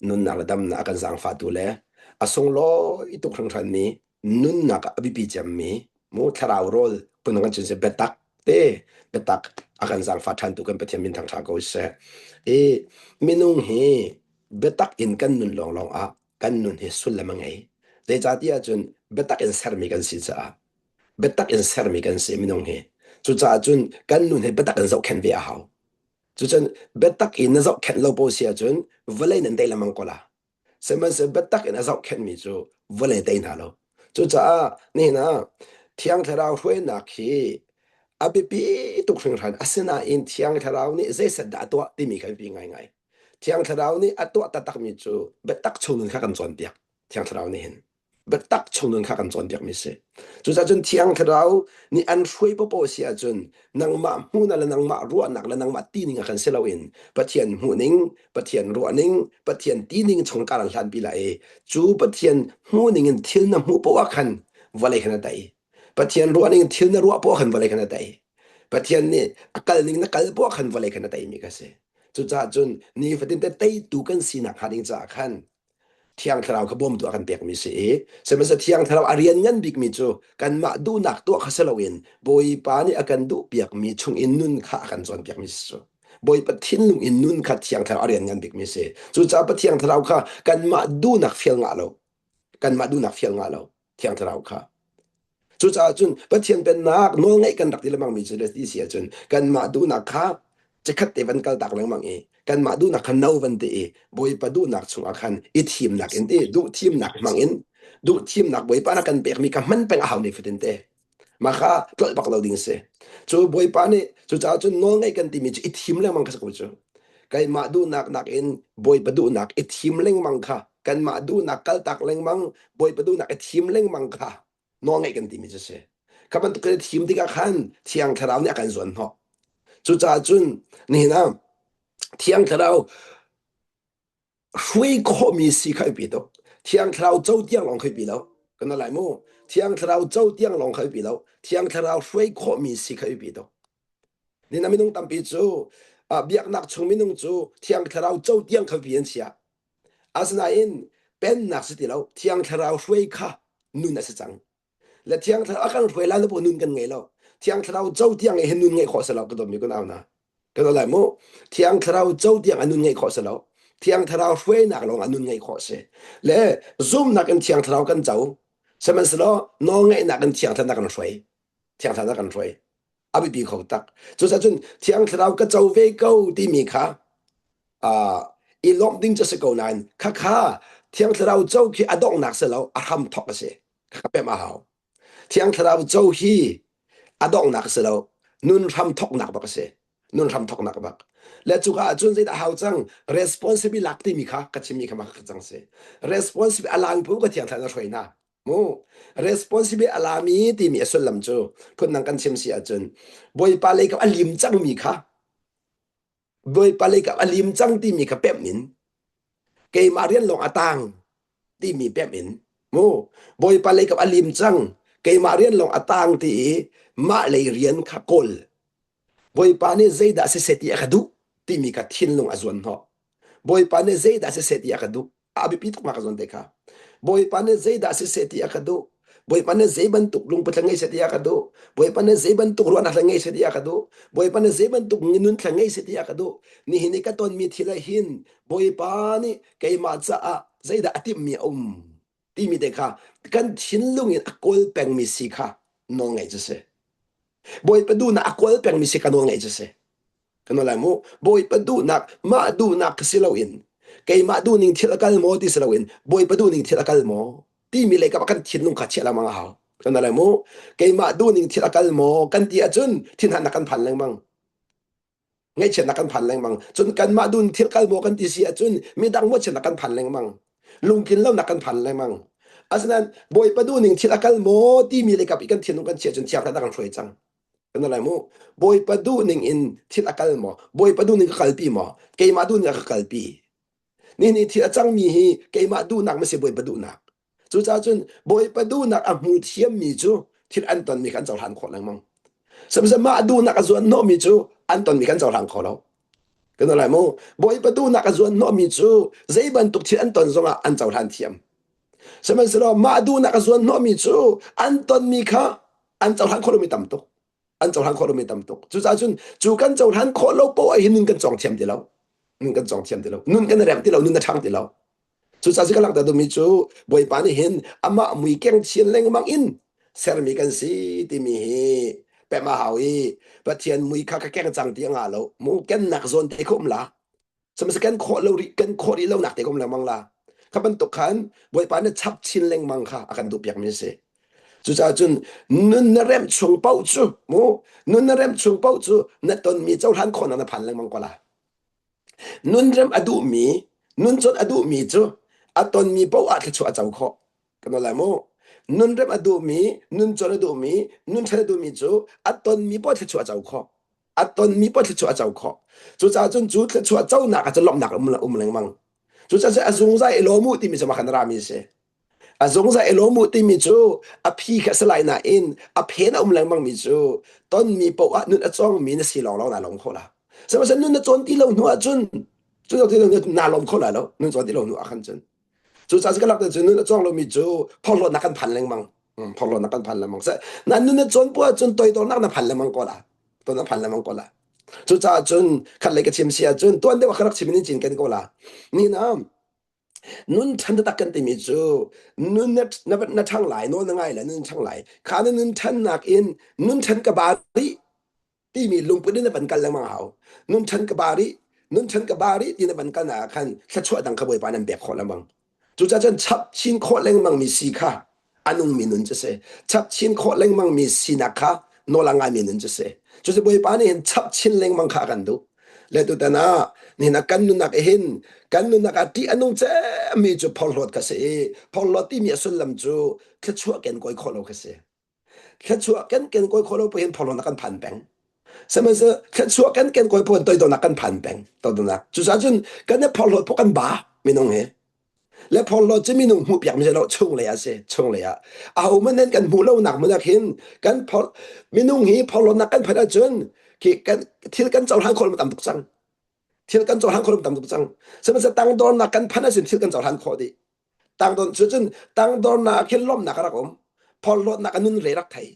นุนนักระดำนักกันสังฟาตุเลอสงโลอิตุครั้งทันนี้นุนนักอภิปิจามมีมูทราวโรลปุ่นกันจินเซเบตักเตเบตักอากันสังฟาทันตุกันเปทียมินทางทางก็เสมินุงเฮเบตักอินกันนุนลองอะกันนุนเฮสุลละมังไงเดจาติอาจุนเบตักอินเซอร์มิกันสิจ้าเบตักอินเซอร์มิกันสิมินุงเฮจุจ้าจุนกันนุนเฮเบตักอินเจ้าแคนเวียฮาวจุจันเบตักอินเจ้าแคนโลโปเซียจุนวลัยนันเดลมังกอลาเสมันเสเบตักอินเจ้าแคนมิจูวลัยเดนฮาโลจุจ้านี่นะเที่ยงทราวช่วยนักฮีอภิปีตุกสิ่งทันอาศัยอินเที่ยงทราวนี่เจสัดาตัวที่มีใครปีง่ายๆเที่ยงทราวนี่ตัวตักมิจูเบตักชงนึงข้ากันจวนเดียกเที่ยงทราวนี่เห็นเบตักชงนึงข้ากันจวนเดียกมิเสจุจ้าจนเที่ยงทราวนี่อันช่วยปปเสียจนนังมาหูนั่นและนังมารัวนักและนังมาตีนิงกันเซลวินปะเทียนหูนิงปะเทียนรัวนิงปะเทียนตีนิงชงการลันปีละจูปะเทียนหูนิงทิลน้ำหูปวะคันวะเลยขนาดใดปะเทียนรัวนิงทิลนรัวปวะคันวะเลยขนาดใดปะเทียนนี่อากาศนิงนักกาลปวะคันวะเลยขนาดใดมีกันเสจุจ้าจนนี่ฟดินเตเตตูกันสีนักหาดิงจากคันเที่ยงทราวขบมตัวกันเปียกมีเสียสมัยเที่ยงทราวอารียนยันบิกมีจูกันมาดูนักตัวข้าเสลวินบอยปานี่อากันดูเปียกมีชงอินนุนข้ากันจวนเปียกมีจูบอยปะทินลุงอินนุนข้าเที่ยงทราวอารียนยันบิกมีเสียจุจ้าปะเที่ยงทราวข้ากันมาดูนักเฟียงงาโลกันมาดูนักเฟียงงาโลเที่ยงทราวข้าจุจ้าจุนปะเที่ยงเป็นนักโน้งไงกันดักที่ละมังมีจูเลสที่เสียจุนกันมาดูนักข้าจะคัดเตวันกัลตักละมังกันมาดูนักขันเอาวันเตะบอยปะดูนักชงอาคันอีทีมนักเอ็นเตดูทีมนักมังเอ็นดูทีมนักบอยปานักกันเปียกมีคำมันเป็นอาหารในฟิตเตะมาค่ะตลปักเราดิ้งเสจูบอยปานี่จูจ้าจูน้องไงกันที่มีอีทีมเล่มังค่ะสักจูกันมาดูนักเอ็นบอยปะดูนักอีทีมเล่มังค่ะกันมาดูนักกัลตักเล่มังบอยปะดูนักอีทีมเล่มังค่ะน้องไงกันที่มีจะเสคำมันตุกทีมที่กันขันเที่ยงทราวเนี่ยกันส่วนเหรอจูจ้าจูนี่นะเที่ยงทราวช่วยข้อมีสิใครปีแล้วเที่ยงทราวเจ้าเตียงลองเคยปีแล้วกันอะไรมั่วเที่ยงทราวเจ้าเตียงลองเคยปีแล้วเที่ยงทราวช่วยข้อมีสิใครปีแล้วนี่นะไม่ต้องตามปีจูเบียกนักชงไม่ต้องจูเที่ยงทราวเจ้าเตียงเคยปีนเสียอาศัยเป็นนักสิแล้วเที่ยงทราวช่วยข้านุ่นน่ะสิจังและเที่ยงทราวกันช่วยแล้วแล้วพวกนุ่นกันไงแล้วเที่ยงทราวเจ้าเตียงเห็นนุ่นไงขอสลับก็ต้องมีคนเอานะกันอะไรมั่วเที่ยงทราวเจ้าเตียงนุ่นไงขอสลับเที่ยงทราวช่วยนักลงอันนุ่นไงขอเสและซุ่มนักกันเที่ยงทราวกันเจ้าสมัยสละน้องไงนักกันเที่ยงทราวกันช่วยเที่ยงทราวกันช่วยอาบิปีเขาตักจุดจนเที่ยงทราวก็เจ้าเวก้ที่มีค่ะอีล้อมดิ้งจะสกนานค่ะเที่ยงทราวเจ้าคืออดองนักเสแล้วอาทำทอกเสค่ะเป็นมาหาเที่ยงทราวเจ้าคืออดองนักเสแล้วนุ่นทำทอกนักบักเสนุ่นทำทอกนักบักและจุกาจุนใจหาจัง responsible ลักที่มีค่ะก็จะมีคำว่าจังเส responsible อะไรพวกก็เที่ยงทราวช่วยนะโม responsible อะไรมีที่มีส่วนลำจูพูดนังกันเชื่อมเสียจนบอยปาเลยกับอลิมจังมีค่ะบอยปาเลยกับอลิมจังที่มีค่ะเป๊ะมินเกยมาเรียนลงอาตังที่มีเป๊ะมินโมบอยปาเลยกับอลิมจังเกยมาเรียนลงอาตังที่มาเลยเรียนค่ะกอลบอยปาเนี่ยใจด่าเสียที่อคดูที่มีค่ะทิ้งลงอาจวนเหรอบอยปาเนี่ยใจด่าเสียที่อคดูอาบิปิตุมากันจนเด็กค่ะบอยปาเนี่ยใจด่าเสียที่อคดูบอยปาเนี่ยใจบันตุกลงไปทางไงเสียที่อคดูบอยปาเนี่ยใจบันตุกรัวนักทางไงเสียที่อคดูบอยปาเนี่ยใจบันตุกเงินนุนทางไงเสียที่อคดูนี่เห็นกันตอนมีทีละหินบอยปานี่เกยมาจะใจด่าที่มีที่มีเด็กค่ะกันทิ้งลงin akol peng mi siค่ะน้องไงจะเสบอยปดูนักakol peng mi siค่ะน้องไงจะเสกันอะไรมั้งบอยปดูนักมาดูนักสิลาวินเกยมาดูนิ่งเทลกัลโมที่สิลาวินบอยปดูนิ่งเทลกัลโมที่มีเลยกับกันทิ้งลงขัดเชลามังหากันอะไรมั้งเกยมาดูนิ่งเทลกัลโมกันที่อาจุนทิ้งหันนักกันพันแรงมั้งไงเช่นนักกันพันแรงมั้งจนกันมาดูเทลกัลโมกันที่เสียจุนมีดังว่าเช่นนักกันพันแรงมั้งลุงกินแล้วนักกันพันแรงมั้งอาศัยบอยปดูนิ่งเทลกัลโมที่มีเลยกับอีกันทิ้งลงกันเชียจนเชียร์นักกันช่วยจังกันอะไรมั้งบอยปดูนิ่งอินที่ละกันมั้งบอยปดูนิ่งกัลปีมั้งเกยมาดูนิ่งกัลปีนี่ที่ละจังมีฮีเกยมาดูนักไม่ใช่บอยปดูนักจุดจ้าจนบอยปดูนักมูเทียมมีจูที่อันตอนมีการเจ้าทานขอแล้วมั้งสมัยมาดูนักส่วนโนมีจูอันตอนมีการเจ้าทานขอแล้ว กันอะไรโมบ่อยประตูนักจวนโนมีจูใจบันตุกที่อันตนซงอันเจ้าทันเทียมสมัยสลอมาดูนักจวนโนมีจูอันตนมีค่ะอันเจ้าทันคนมีตำตุกอันเจ้าทันคนมีตำตุกจูจ้าจุนจูกันเจ้าทันคนเราป่วยนึงกันจองเทียมที่เรานึงกันจองเทียมที่เรานึงกันแรมที่เรานึงกันช่างที่เราจูจ้าสิกำลังแต่ดูมีจูบ่อยปานเห็นอามามีแกงเชียนแรงมังอินเซรมีกันสิที่มีแปะมาหาวีประเทียนมีค่าแกงจังที่งาเรามูแกนนักจวนที่คุมละสมัยกันขอเรากันขอที่เราหนักที่คุมละมังละข้าบันตุขันบ่อยปานชับชินแรงมังค่ะอาการดูเปียกมีเสจูจ้าจุนนุนนเรมชงเป้าจูมูนุนนเรมชงเป้าจูนัตตนมีเจ้าทันคนนั้นพันแรงมังกว่าละนุนเรมอดูมีนุนจนอดูมีจูอัตนมีเป้าอัดชัวเจ้าข้อกันอะไรโมนุนเรมอดูมีนุนจนอดูมีนุนชันอดูมีจูอัตนมีเป้าชัวเจ้าข้ออัตนมีเป้าชัวเจ้าข้อจูจ้าจุนจูชัวเจ้าหนักจะล้มหนักแรงมังจูจ้าจะอาจงใจโลมุที่มีสมาขันรามีเสอาจงใจโลมุที่มีจูอภิกษลายนาอินอเพนแรงมังมีจูต้นมีเป้าอัดนุนอจงมีนสีหลองนาลงข้อละสมัยนุนจนที่เราหนัวจุนจุดที่เรานาลมข้อละแล้วนุนจนที่เราหนัวขันจุนจูจ้าจะกลักแต่จุนนุนจงเรามีจูพอเรานักกันพันแรงมังพอเรานักกันพันแรงมังซะนั้นนุนจนปัวจนตัวนักนักพันแรงมังก็ละตัวนักพันแรงมังก็ละจูจ้าจนขันเลยกับเชียมเสียจนตัวเดียวขันรักชิมนิจินกันก็ละนี่นะนุนทันตะกันติมิจูนุนนัดทั้งหลายโน้นง่ายแหละนุนทั้งหลายขานุนทันนักอินนุนทันกบาริที่มีลุงปุ่นในบันกันแล้วมาเอานุนทันกบารินุนทันกบาริที่ในบันกันน่ะคันแค่ช่วยดังขบวยปานันแบบขอละมังจูจ้าจนชับชินโคแรงมังมีสีค่ะอันนุงมีนุนจะเสชับชินโคแรงมังมีสีนักค่ะโนลังงานมีนุนจะเสจูจะบวยปานี่เห็นชับชินแรงมังค่ะกันดูแล้วตัวนั้นนี่นักกันนุนักเห็นกันนุนักที่อันนู้นจะมีจุดพอลลดกันเสียพอลลดที่มีสุดลำจูแค่ชั่วกันก้อยขอเรากันเสียแค่ชั่วกันก้อยขอเราไปเห็นพอลลดนักกันพันแบงสมัยเสแค่ชั่วกันก้อยพอตัวตัวนักกันพันแบงตัวนักจุดสาจุนกันเนี่ยพอลลดพวกกันบ้าไม่น้องเหรอและพอลลดจะมีนุ่งหูเปียกไม่ใช่เราช่วงเลยอะเสียช่วงเลยอะเอามันนั่นกันหูเราหนักมันนักเห็นกันพอมีนุ่งหีพอลลดนักกันพันจนที่กันที่กันเจ้าทางคนมันต่ำตุกจังที่กันเจ้าทางคนมันต่ำตุกจังสมัยเสตั้งโดนนักกันพันสิที่กันเจ้าทางคอดีตั้งโดนจนตั้งโดนนักเห็นล้มนักอะไรผมพอลลดนักกันนุ่นเรรักไทย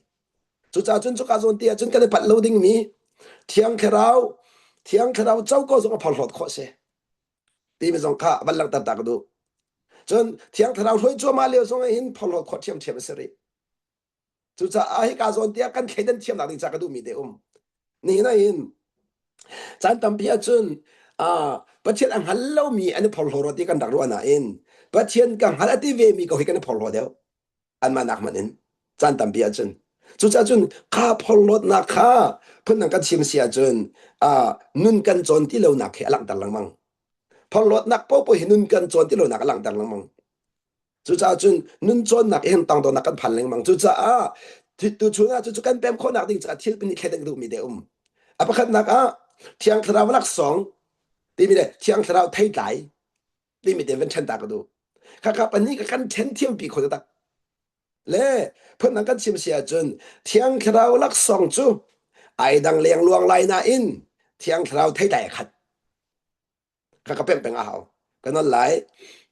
จุดจ้าจนจุกาจนเตียจนกันได้ปัดโลดิ้งมีเที่ยงแค่เราเจ้าก็ส่งพอลลดข้อเสียตีไม่ส่งข้าบัลลังก์ตากดูจนเที่ยงเราช่วยจัวมาเลี้ยวส่งให้เห็นพอลลดข้อเทียมเสรีจุดจ้าให้กาจนเตียกันแค่เดินเทียมหนักดิ้งจากดูมีเดียนี่นะเห็นจันทำเพียจนประเทศอังฮัลโลมีอันนี้พอลลดที่กันดักรู้นะเองประเทศกังฮัลที่เวมีก็ให้กันพอลลดเดียวอันมานักมันเองจันทำเพียจนจุดจ้าจนข้าพอลลดนักข้าเพิ่นนักกันชิมเสียจนนุนกันจนที่เราหนักแค่หลังตังหลังมังพอลลดนักพอเห็นนุนกันจนที่เราหนักหลังตังหลังมังจุดจ้าจนนุนจนนักเห็นตังตัวนักกันพันหลังมังจุดจ้าที่ตัวช่วยจุดกันเป็นคนนักดิ้งจากที่เป็นแค่ดังดูมีเดียอประคันนักเที่ยงทราวลักสองที่มีเดียเที่ยงทราวไทยไหลที่มีเดียเป็นเช่นตากดูข้าปันนี้ก็กันเช่นเที่ยงปีคนจะตักเล่เพื่อนนักกันชิมเสียจนเที่ยงทราวลักสองจูไอดังเลียงลวงไหลนาอินเที่ยงทราวไทยไหลขัดข้าเป็นเอาก็นั่นไหล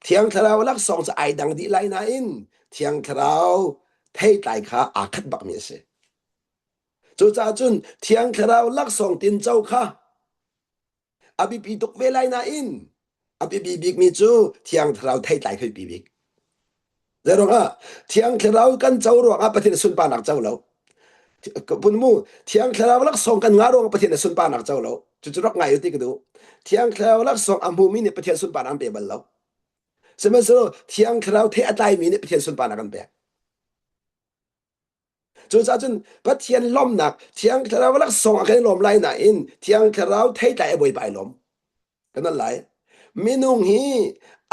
เที่ยงทราวลักสองจะไอดังดีไหลนาอินเที่ยงทราวไทยไหลข้าอาคัดบักมีเสจุจ้าจุนเที่ยงทราวลักสองตินเจ้าข้าอภิปีตุกเวลัยนาอินอภิปีบิกมีจูเที่ยงทราวไทยไหลเคยปีบิกเดี๋ยวก็เที่ยงทราวกันเจ้ารวงประเทศสุนปานักเจ้าแล้วปุ่นมูเที่ยงทราวลักสองกันงารวงประเทศสุนปานักเจ้าแล้วจุรักไงอยู่ที่กดูเที่ยงทราวลักสองอัมพูมีในประเทศสุนปานักเปบัลแล้วสมัยนั้นเที่ยงทราวเทอไตมีในประเทศสุนปานักกันเปจุดจ้าจนประเทศล้มหนักเที่ยงทราวลักสองอันล้มไหลน่ะอินเที่ยงทราวไทยไหลบ่อยไปล้มกันนั่นไหลมินุงฮี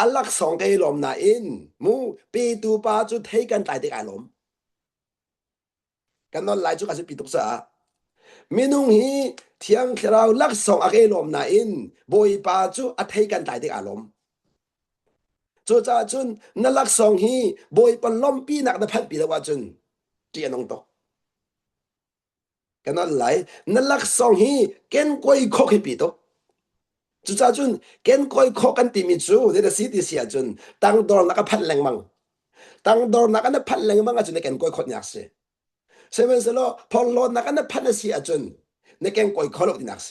อัลลักสองไกลมนาอินมูปีตูปาจุไทยกันตายได้อารมณ์กันนั่นไหลจุกาสิปีตุกษามินุงฮีเที่ยงเราลักสองไกลมนาอินบอยปาจุอัไทยกันตายได้อารมณ์จุจ้าจุนนั่นลักสองฮีบอยปนล้มปีนักนะพันปีละว่าจุนเจียนงตกกันนั่นไหลนั่นลักสองฮีเก่นกวยโคกปีตก จุจ้าจุนเกนก้อยขอกันติมิจูเดดสิติเสียจุนตังดอร์นักพันแรงมังตังดอร์นักพันแรงมังจุนในเกนก้อยขอนักเสเซเว่นสโลพอลอนักพันเสียจุนในเกนก้อยขอลอกดินักเส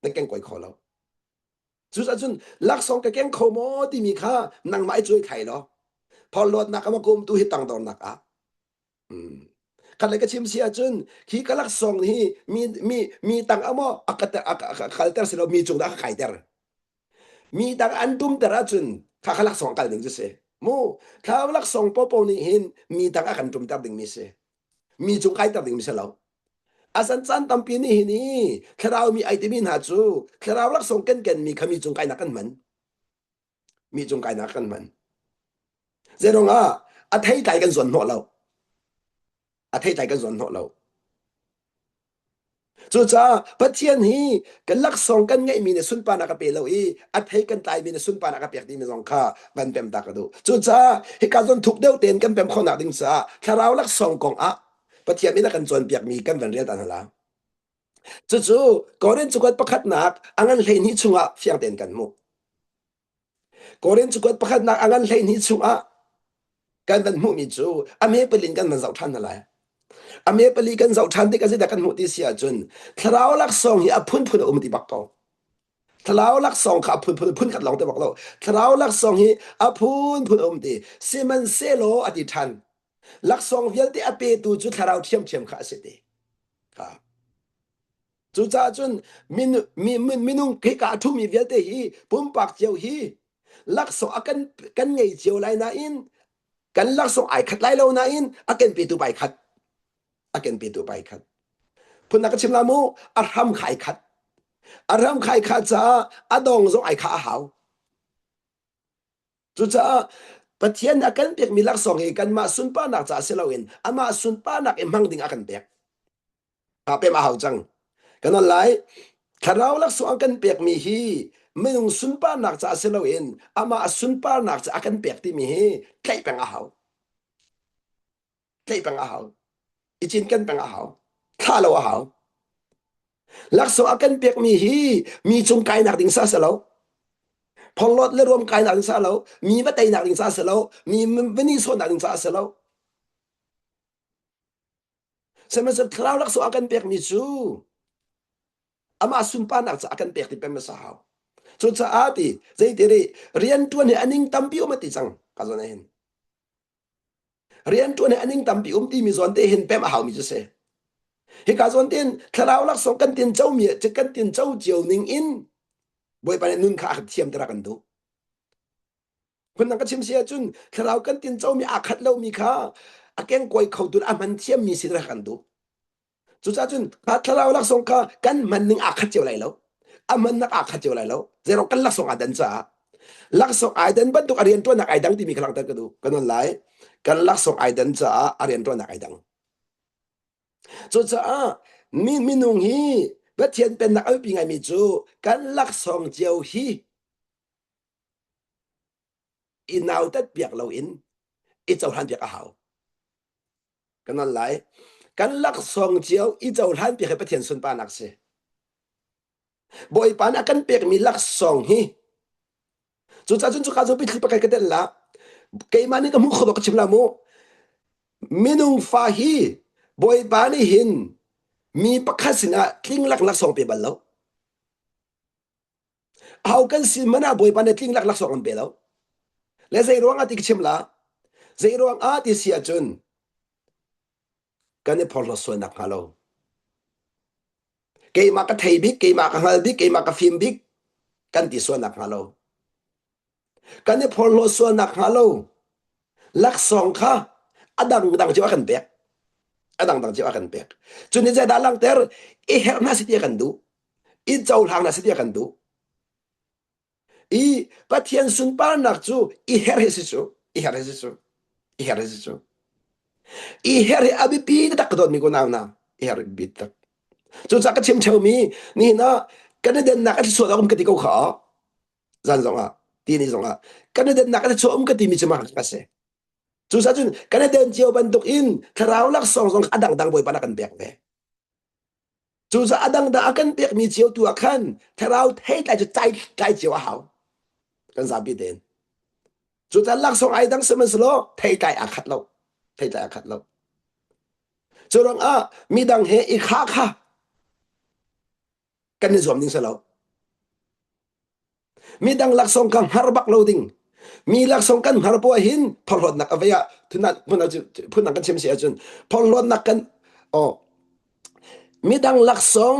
ในเกนก้อยขอลอกจุจ้าจุนลักษณะกับเกนขโมติมีค่านังไม้ช่วยไข่ลอพอลอนักมากุมตุหิตังดอร์นักคันเลยก็ชิมเสียจุนขี้กลักษณะนี้มีตังอโมอักตะคัลเตอร์สิเรามีจุงดักไข่เตอร์มีตังอันดุมแต่ละจุนข้าลักษณะกันดึงจะเสมูข้าลักษณะปอปอนี่เห็นมีตังอันดุมแต่ดึงมิเสมีจุงไข่แต่ดึงมิเสแล้วอาสันจันตัมปีนี่นี่ข้าเรามีไอติมินหาจูข้าเราลักษณะกันมีขามีจุงไข่นักกันมันมีจุงไข่นักกันมันเจ้ารงอัฐิใจกันส่วนหัวเราอัฐิใจกันส่วนหัวเราจุจ้าพัฒน์ฮีกันลักษณะกันไงมีในสุนปานักเปลวอีอัฐิกันตายมีในสุนปานักเปียกที่มีสองข้าบันเป็นตากระดูจุจ้าให้การจนถูกเดี่ยวเต็นกันเป็นคนหนักดิ้งซาข้าเราลักษณะกองพัฒน์มีนักกันจนเปียกมีกันเป็นเรียนตันละจู่ก่อนเรียนจุกประคัดหนักอังกันเลยนี่ชุงเฟียงเต็นกันมุก่อนเรียนจุกประคัดหนักอังกันเลยนี่ชุงกันเป็นมุมีจู่อเมริกาลินกันมันเจ้าท่านอะไรอเมริกาลินกันเจ้าท่านที่กันจะกันมุติเสียจนถ้าเราลักษณะที่พุ่นติบักเขาถ้าเราลักษณะขับพุ่นขัดลองแต่บอกเราถ้าเราลักษณะที่พุ่นติเซมันเซโลอธิทันลักษณะเวลที่อเปตูจุดถ้าเราเทียมข้าเสด็จครับจุดจ้าจนมินุงเกกาทุมีเวลที่ฮีปุ่มปากเจียวฮีลักษณะกันไงเจียวไรน่าอินกันลักษณะไอขัดไล่เราน่าอินกันเปตูไปขัดกันเปตูไปขัดพุ่นนักชิมลามูอารามไข่ขัดอารามไข่ขัดจ้าอดองจงไอข้าหาวจุดจ้าประเทศนักกันเปียกมีลักษณะกันมาสุนป้านักจ้าเสลาวินอามาสุนป้านักมังดิงกันเปียกเป็นมาหาวจังกันนั่นไรถ้าเราลักษณะกันเปียกมีฮีไม่ต้องสุนป้านักจ้าเสลาวินอามาสุนป้านักจ้ากันเปียกที่มีฮีใครเป็นอาหาวใครเป็นอาหาวอีจินกันเป็นอาหาวข้าเราอาหาวลักษณะกันเปียกมีฮีมีจงไกนักดิงซาเสลาพอลดและรวมไกนักดิงซาแล้วมีวัตถุนักดิงซาเสลามีวินิโซนักดิงซาเสลาสมัยสักคราวลักษณะกันเปียกมีจูอามาสุนป้านักจ้ากันเปียกที่เป็นมาสาวจุดสะอาดใจเตรีเรียนตัวเนี่ยอันนิ่งตั้มปิวมาติจังกันจะเห็นเรียนตัวเนี่ยอันนิ่งตั้มปิวที่มีส่วนที่เห็นเป็นมาหาวมีจะเสเหตุการณ์ส่วนที่ถ้าเราลักษณะกันเตียนเจ้าเมียจะกันเตียนเจ้าเจียวนิ่งอินบ่อยไปนุ่นข้าเทียมตระกันดูคนนั้นก็ชิมเสียจุนถ้าเรากันเตียนเจ้ามีอาคัดเรามีข้าอาแกงกวยเขาดูอามันเทียมมีสิทธิ์ตระกันดูจุดจ้าจุนถ้าเราลักษณะกันมันนึงอาคัดเจียวไรแล้วอามันนักอาคัดเจียวไรแล้วเจเรากันลักษณะดันจ้าลักษณะไอเดนบันตุกเรียนตัวนักไอดังที่มีกำลังตะกันดูกันนั่นไรกันลักษณะไอเดนจ้าเรียนตัวนักไอดังจุดจ้ามีนุ่งฮีเมื่อเทียนเป็นนักเอาปีไงมีจูกันลักษณะเจียวฮีอินเอาแต่เปียกเราอินเจ้าท่านเปียกอาหาวกันนั่นไรกันลักษณะเจียวเจ้าท่านเปียกให้ประเทียนสุนปานักเสบ่อยปานักกันเปียกมีลักษณะฮีจุดจ้าจุนจุกาจุปิดคลิปกันกันเดละเกี่ยมันนี่ก็มุขบอกชิมลามูมินุงฟาฮีบ่อยปานี่หินมีประคัสินะคลิ้งลักษณะเปียบัลแล้วเอากันสิมันน่ะบ่อยปานี่คลิ้งลักษณะเปียแล้วและใจรวงอาทิตย์ชิมละใจรวงอาทิตย์เสียจุนกันนี่พอเราส่วนนักฮาโลเกี่ยมากระไทยบิ๊กเกี่ยมากระฮัลบิ๊กเกี่ยมากระฟิล์มบิ๊กกันที่ส่วนนักฮาโลกันนี่พอเราส่วนนักฮาโลลักษณะข้าอดังจีวกันเปียกอดังจีวกันเปียกจุนนี้ใจด้านหลังเตอร์อีเฮร์น่าสิเดียกันดูอีเจ้าหางน่าสิเดียกันดูอีประเทศสุนปานักจูอีเฮร์เฮสิจูอีเฮร์เฮสิจูอีเฮร์เฮสิจูอีเฮร์อบิปีดตักโดนมีคนเอาหน้าอีเฮร์บิดตักจุดสักชิมเชลมีนี่นะกันเดินนักที่สวดอมกติกาขาจันทร์อ่ะทีนี้ส่งอ่ะกันเดินนักที่สวดอมกติมีจมากันเสจุดสักจุนกันเดินเจียวบันตุกอินถ้าเราลักษณะอดังบ่อยปานักกันเปียกเลย จูจะอดังดากันเปียกมีเจียวตัวคันถ้าเราเทใจจะใจเจียวเฮากันซาบิเดนจูจะลักส่งไอ้ดังสมันสโลเทใจอาคัดเราเทใจอาคัดเราจูรังมีดังเฮอีกค่ะกันในสวมนิ่งสโลมีดังลักส่งกันฮาร์บักโลดิงมีลักส่งกันฮาร์บัวหินพอลดนักเอาไว้ทุนัดพูนักกันเชื่อมเสียจนพอลดนักกันมีดังลักส่ง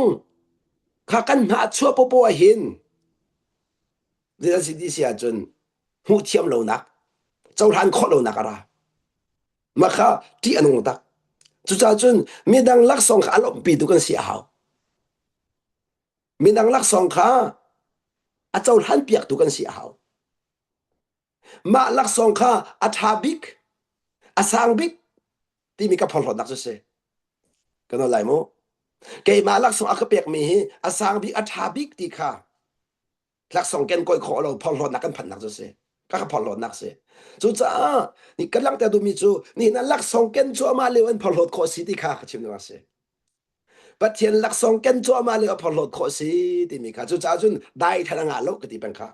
ข้ากันหาชั่วปัวหินเรื่องสิ่งที่เสียจนหูเทียมโลนักเจ้าทานข้อโลนักอะไรมาข้าที่อนุตักจุดจนมีดังลักส่งข้าลบปีตุกันเสียหาวมีดังลักส่งข้าเจ้าทานเปียกตุกันเสียหาวมาลักส่งข้าทาบิกสางบิกที่มีกับพอลนักจะเสียกันอะไรมั้งเกมาลักส่งเปียกมีสางบิกทาบิกที่ข้าลักส่งเกณฑ์ก้อยขอเราพอลนักกันพันนักจะเสียก็พอลนักเสียจุจ้านี่กำลังแต่ดูมีจูนี่นั่นลักส่งเกณฑ์จัวมาเลยวันพอลขอสิที่ข้าชิมนักเสียปัจเจียนลักส่งเกณฑ์จัวมาเลยพอลขอสิที่มีข้าจุจ้าจุนได้ทางงานโลกที่เป็นข้า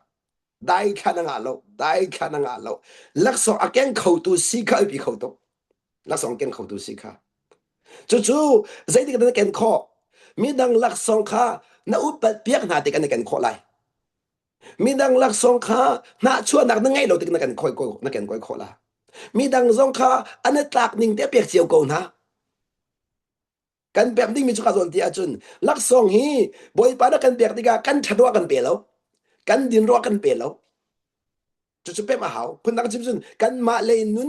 ได้ทางงานโลกได้ทางงานโลกลักส่งเกณฑ์เข้าตัวสิข้าอีกเข้าตัวลักส่งเกณฑ์เข้าตัวสิข้าจู่ใจที่กันเกณฑ์ข้อมีดังลักส่งข้าณอุปเปียกนาติกันเกณฑ์ข้อไรมีดังลักส่งข้าณชั่วนักนั่งไงเราติกันกันค่อยๆนักกันค่อยๆละมีดังส่งข้าอันนั้นตากนิ่งเตี้ยเปียกเจียวโกนะกันแบบนี้มีจุกส่วนที่อาจุนลักส่งฮีบ่อยปานกันเปียกติกากันชัดว่ากันเปียแล้วกันดินรัวกันเปียแล้วจุดๆเป็นมาหาวพุ่นนักจิมจุนกันมาเลยนุ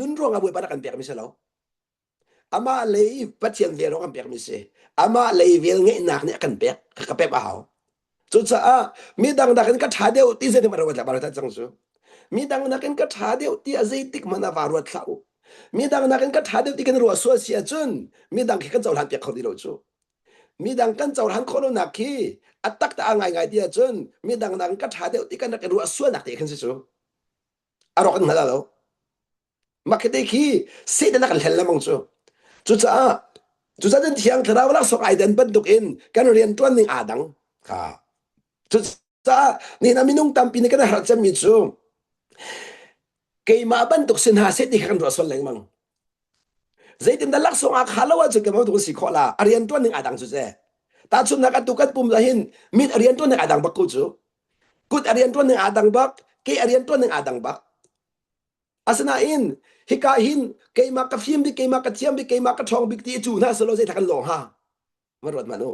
นร่วงบ่อยปานกันเปียกไม่ใช่แล้วอามาเลยปัจเจียนเวรกันเปียกไม่ใช่อามาเลยเวรเงี้ยนักเนี่ยกันเปียกก็เป็นมาหาวจุดมีดังนักกันก็ท่าเดียวที่เสด็จมาเราจะบาร์ตัดจังซูมีดังนักกันก็ท่าเดียวที่อาศัยติกมันวารุตเล่ามีดังนักกันก็ท่าเดียวที่กันรัวสัวเสียจนมีดังกันเจ้าหลานเปียกเขาดีโลจูมีดังกันเจ้าหลานคนนักขี้อัตตักตาง่ายๆที่จนมีดังนักก็ท่าเดียวที่กันนักรัวสัวนักที่กันสิจูอารมณ์กันแล้วมาคิดขี้เสียนักเล่นละมงจูจุดจนเที่ยงทราวักสกายเดินบันทุกอินกันเรียนตัวหนึ่งอาดังค่ะจุดนี่นะมินุ่งตามปีนี้ก็ได้หัดจะมีจูเกี่ยมาบันทุกสินหาเสด็จกันรัวส่วนแรงมังใจเต็มแต่ลักษณะขาวว่าจะเกี่ยวกับตัวสิขอละเรียนตัวหนึ่งอาดังจูเจแต่ชุนนักตุกันปุ่มจะเห็นมีเรียนตัวหนึ่งอาดังบักกูจูกุดเรียนตัวหนึ่งอาดังบักเกี่ยเรียนตัวหนึ่งอาดังบักอาสนะอินฮิกาหินเกี่ยมากระฟิมบิเกี่ยมากระเทียมบิเกี่ยมากระทองบิที่จูน่าสโลใจทักันหลงฮะมารวดมาโน